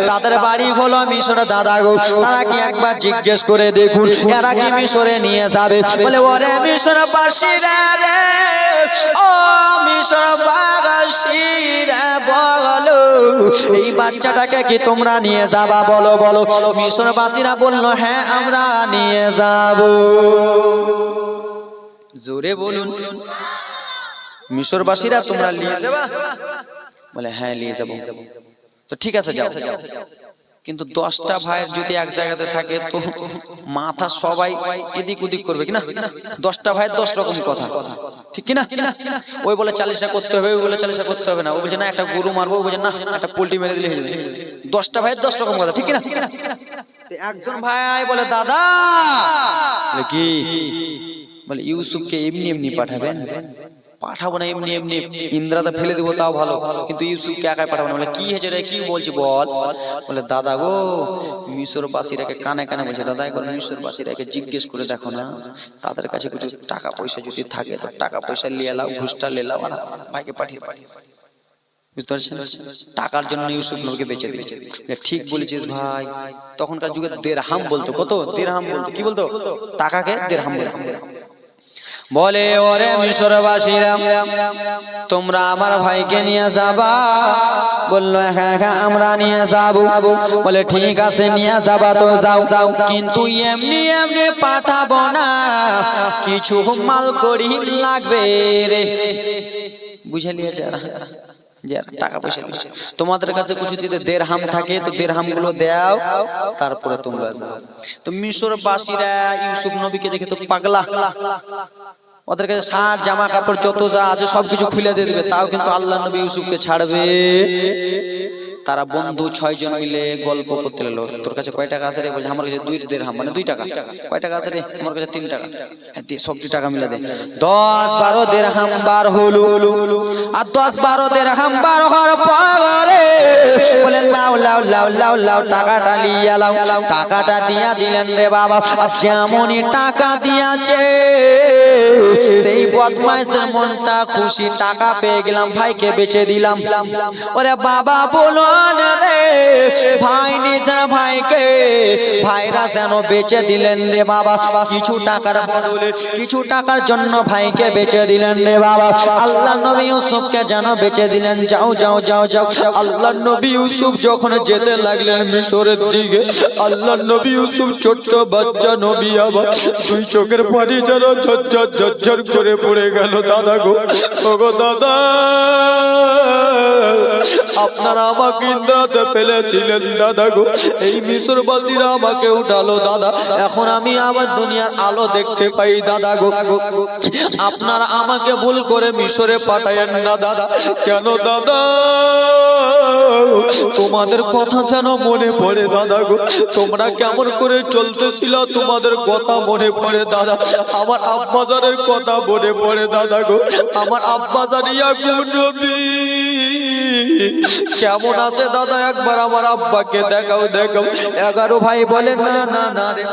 তাদের বাড়ি হলো মিশরে, দাদা গো তারা কি একবার জিজ্ঞেস করে দেখুন এরা কি মিশরে নিয়ে যাবে। বলে ওরে মিশর বাসীরা রে, ও মিশর বাসীরা বলো এই বাচ্চাটাকে কি তোমরা নিয়ে যাবা, বলো বলো। মিশরবাসীরা বললো হ্যাঁ আমরা নিয়ে যাব। জোরে বলুন, মিশরবাসীরা তোমরা নিয়ে যাবা? বলে হ্যাঁ নিয়ে যাব। তো ঠিক আছে যাও। কিন্তু 10টা ভাইয়ের যদি এক জায়গাতে থাকে তো মাথা সবাই এদিক ওদিক করবে কিনা। 10টা ভাইয়ের 10 রকম কথা, ঠিক কিনা। ওই বলে 40টা করতে হবে, ওই বলে 40টা করতে হবে না, ও বলছে না একটা গরু মারবো, ও বলছে না একটা পোল্ট্রি মেরে দিলে হয়ে যাবে। 10টা ভাইয়ের 10 রকম কথা, ঠিক কিনা। একজন ভাই বলে দাদা কি, বলে ইউসুফকে এমনি এমনি পাঠাবেন। পাঠাবো না এমনি এমনি, ইন্দ্রাতে ফেলে দেবো তাও ভালো, কিন্তু ইউসুফকে একাই পাঠাবো না। বলে কি হয়েছে রে, কি বলছি বল। বলে দাদা গো মিশরবাসীরাকে কানে কানে বলছে, দাদা এখন মিশরবাসীরাকে জিজ্ঞেস করে দেখো না, তাদের কাছে কিছু টাকা পয়সা যদি থাকে তো টাকা পয়সা নিয়ে এলাও, ঘুষটা নিয়ে এলাও, আর ভাইকে পাঠিয়ে বুঝতে পারছেন, টাকার জন্য ইউসুফ নবীকে বেঁচে দিয়েছে। ঠিক বলেছিস ভাই, তখনকার যুগে দিরহাম বলতো, কত দিরহাম বলতো, কি বলতো, টাকাকে দিরহাম বলতো। বলে ওরে মিশরবাসীরা তোমরা আমার ভাইকে নিয়ে যাবা। বললো হ্যাঁ হ্যাঁ আমরা নিয়ে যাবো। বলে ঠিক আছে নিয়ে যাবা তো যাও, কিন্তু এমনি এমনি পাঠাবো না, কিছু মাল করি লাগবে রে। বুঝে নিয়েছে টাকা পয়সা তোমাদের কাছে কিছু যদি দিরহাম থাকে তো দিরহাম গুলো দাও, তারপরে তোমরা যাও। তো মিশরবাসীরা ইউসুফ নবীকে দেখে তো পাগলা, ওদের কাছে শার্ট জামা কাপড় যত যা আছে সবকিছু খুলে দিয়ে দেবে, তাও কিন্তু আল্লাহ নবী ইউসুফকে ছাড়বে। তারা বন্ধু 6 জন মিলে গল্প করতে লাগলো, তোর কাছে কয় টাকা আছে রে। বলছে আমার কাছে 2 দিরহাম, মানে 2 টাকা। কয় টাকা আছে রে, আমার কাছে 3 টাকা। সবটি টাকা মিলে দে। 10-12 দিরহাম বার হলো, আর 10-12 দিরহাম বার হওয়ার পরে বলে লাও লাও লাও লাও লাও টাকাটা নিয়ে লাও। টাকাটা দিয়া দিলেন রে বাবা, আর যেমনই টাকা দিয়াছে সেই বদমাইশদের মনটা খুশি, টাকা পেয়ে গেলাম, ভাইকে বেচে দিলাম। ওরে বাবা বলো রে, ভাই নিজের ভাইকে ভাইরা যেন বেচে দিলেন রে বাবা, কিছু টাকার বদলে, কিছু টাকার জন্য ভাইকে বেচে দিলেন রে বাবা। আল্লাহ নবী ইউসুফকে যেন বেচে দিলেন। যাও যাও যাও যাও। আল্লাহ নবী ইউসুফ যখন যেতে লাগলেন মিশরের দিকে, আল্লাহ নবী ইউসুফ ছোট্ট বাচ্চা নবী, আবার 2 চোখের পানি যেন ঝরঝর ঝরঝর করে পড়ে গেল। দাদা গো, ওগো দাদা, আপনারা আমাকে ইন্দ্রাতে ফেলেছিলেন দাদা গো, এই মিশরবাসীরা আমাকে উঠালো দাদা, এখন আমি আমার দুনিয়ার আলো দেখতে পাই দাদা গো। আপনারা আমাকে ভুল করে মিশরে পাঠায়েন না দাদা। কেন দাদা, তোমাদের কথা যেন মনে পড়ে দাদা গো, তোমরা কেমন করে চলতেছিল তোমাদের কথা মনে পড়ে দাদা। আমার আব্বাজানের কথা মনে পড়ে দাদা গো, আমার আব্বাজান ইয়াকুব নবী কেমন আছে দাদা, একবার আমার আব্বাকে দেখাও দেখাও। 11 ভাই বলে না না না রে,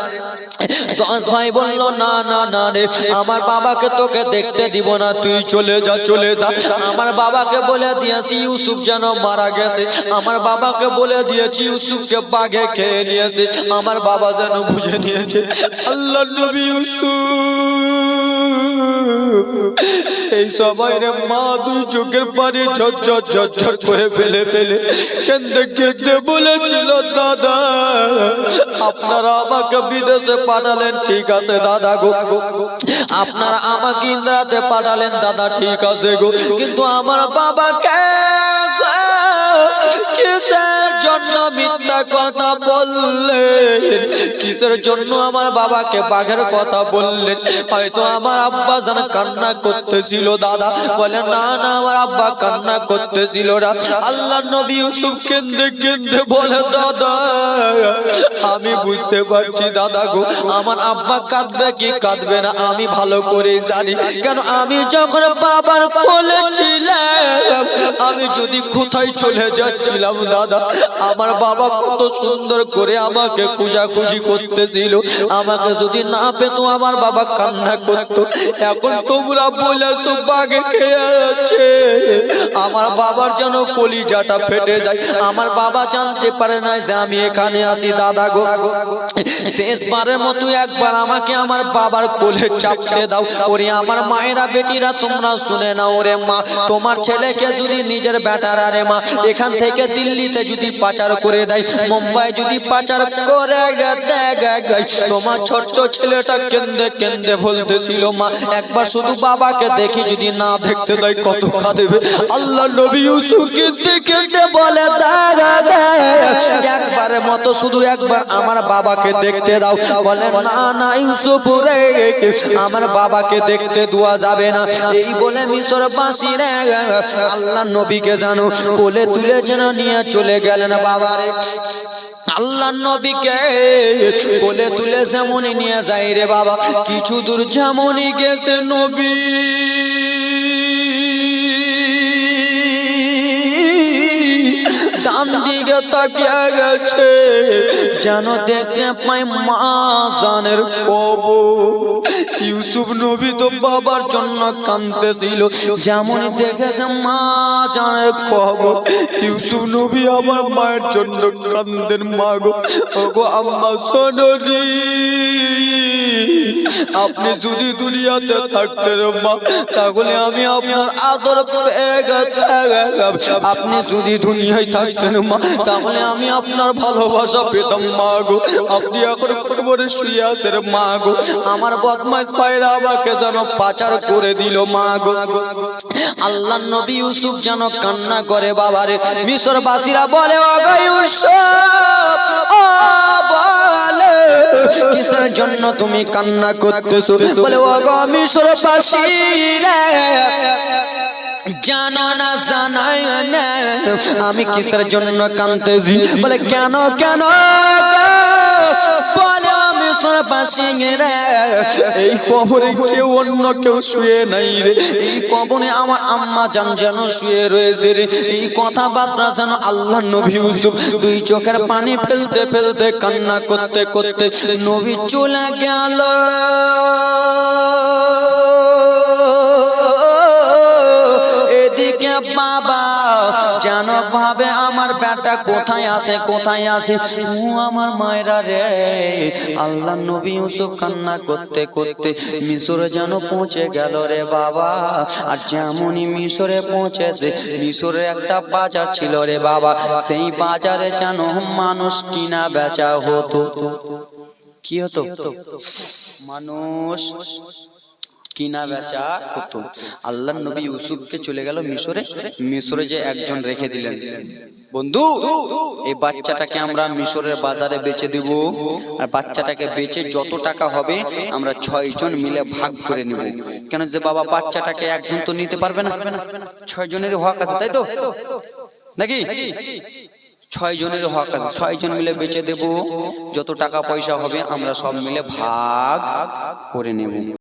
10 ভাই বললো না না না রে, আমার বাবাকে তোকে দেখতে দিব না, তুই চলে যা চলে যা। আমার বাবাকে বলে দিয়েছি ইউসুফ যেন মারা গেছে, আমার বাবাকে বলে দিয়েছি ইউসুফকে বাঘে খেয়ে নিয়েছে, আমার বাবা যেন বুঝে নিয়েছে। আল্লাহ নবী ইউসুফ এই সবাই রে মা 2 চোখের পানি ঝরঝর ঝরঝর করে ফেলে ফেলে কেঁদে কেঁদে বলেছিল, দাদা আপনারা আমাকে বিদেশে পাঠালেন, ঠিক আছে দাদা গো, আপনারা আমাকে ইন্দ্রাতে পাঠালেন দাদা, ঠিক আছে গো, কিন্তু আমার বাবাকে কি কিসের জন্য মিথ্যা কথা বললেন? কিসের জন্য আমার বাবাকে বাঘের কথা বললেন? হয়তো আমার আব্বা যেন কান্না করতেছিল। দাদা বলে না না, আমার আব্বা কান্না করতেছিল না। আল্লাহ নবী ইউসুফ কেঁদে কেঁদে বলে দাদা আমি বুঝতে পারছি দাদা গো, আমার আব্বা কাঁদবে কি কাঁদবে না আমি ভালো করে জানি। কেন আমি যখন বাবার কোলে ছিলাম, আমি যদি কোথায় চলে যাচ্ছিলাম দাদা, আমার বাবা কত সুন্দর করে আমাকে খোঁজাখুঁজি করতেছিল। আমাকে যদি না পেতো আমার বাবা কান্না করতো। এখন তোমরা বলেছো বাঘে খেয়েছে, আমার বাবার যেন কলিজাটা ফেটে যায়। আমার বাবা জানতে পারে না যে আমি এখানে আছি দাদা গো। শেষবারের মতো একবার আমাকে আমার বাবার কোলে চাপতে দাও। ওরে আমার মায়েরা বেটিরা তোমরা শুনে নাও, ওরে মা তোমার ছেলেকে যদি নিজের বেটার আরে মা এখান থেকে দিল্লিতে যদি পাচার করে দেয়, মুম্বাই যদি পাচার করে দেয়, তোমার ছোট্ট ছেলেটা কেঁদে কেঁদে বলতেছিল মা একবার শুধু বাবাকে দেখি, যদি না দেখতে দেয় কত কাঁদবে। আল্লাহ নবী ইউসুফ কেঁদে কেঁদে বলে দাদা একবারের মতো শুধু একবার আমার বাবাকে দেখতে দাও। বলে না না ইউসুফ রে, আমার বাবাকে দেখতে দেওয়া যাবে না। এই বলে মিশরবাসী রে আল্লাহ নবীকে জানো কোলে তুলে যেন নিয়ে চলে গেলেন বাবারে। আল্লাহ নবীকে কোলে তুলে যেমনই নিয়ে যায় রে বাবা, কিছু দূর যেমনই গেছে নবী ডান দিকে তাকিয়ে গেছে, যেন দেখতে পাই মা জানের কবর। ইউসুফ নবী তো বাবার জন্য কাঁদতেছিল, যেমনই দেখেছে মা জানের কবর, ইউসুফ নবী আমার মায়ের জন্য কাঁদেন। মা গো ওগো আম্মা সোনরি, আপনি যদি দুনিয়াতে থাকতেন মা তাহলে আমি আপনার আদর পেয়ে গেতাম। আপনি যদি দুনিয়ায় থাকতেন মা তাহলে আমি আপনার ভালোবাসা পেতাম। মা গো আপনি এখন কবরে শুয়ে আছেন মা গো, আমার বদমাইশ ভাইরা আমাকে যেন পাচার করে দিল মা গো। আল্লাহ নবী ইউসুফ যেন কান্না করে বাবারে। মিশরবাসীরা বলে ওগো ইউসুফ ও বলে কিসের জন্য তুমি কান্না করতেছো? বলে ওগো মিশরবাসীরা জানো না জানাই না আমি কিসের জন্য কাঁদতেছি? বলে কেন কেন? বলে আমি মিশরবাসী রে এই কবরে কেউ অন্য কেউ শুয়ে নাই রে, এই কবরে আমার আম্মা জান যেন শুয়ে রয়েছে রে। এই কথাবার্তা যেন আল্লাহ নবী ইউসুফ দুই চোখের পানি ফেলতে ফেলতে কান্না করতে করতে নবী চলে গেল। বাবা যেন ভাবে আমার বেটা কোথায় আছে কোথায় আছে। আমার মায়েরা রে আল্লাহ নবী ইউসুফ কান্না করতে করতে মিশরে যেন পৌঁছে গেল রে বাবা। আর যেমনই মিশরে পৌঁছেছে, মিশরে একটা বাজার ছিল রে বাবা, সেই বাজারে যেন মানুষ কিনা বেচা হতো। কি হতো? মানুষ কিনা বেচা হতো। আল্লাহ নবী ইউসুফকে চলে গেল মিশরে, মিশরে যে একজন রেখে দিলেন, বন্ধু এই বাচ্চাটাকে আমরা মিশরের বাজারে বেচে দেব, আর বাচ্চাটাকে বেচে যত টাকা হবে আমরা 6 জন মিলে ভাগ করে নেব। কেন যে বাবা বাচ্চাটাকে একজন তো নিতে পারবে না, 6 জনের হক আছে তাই তো নাকি? 6 জনের হক আছে, 6 জন মিলে বেচে দেব, যত টাকা পয়সা হবে আমরা সব মিলে ভাগ করে নেব।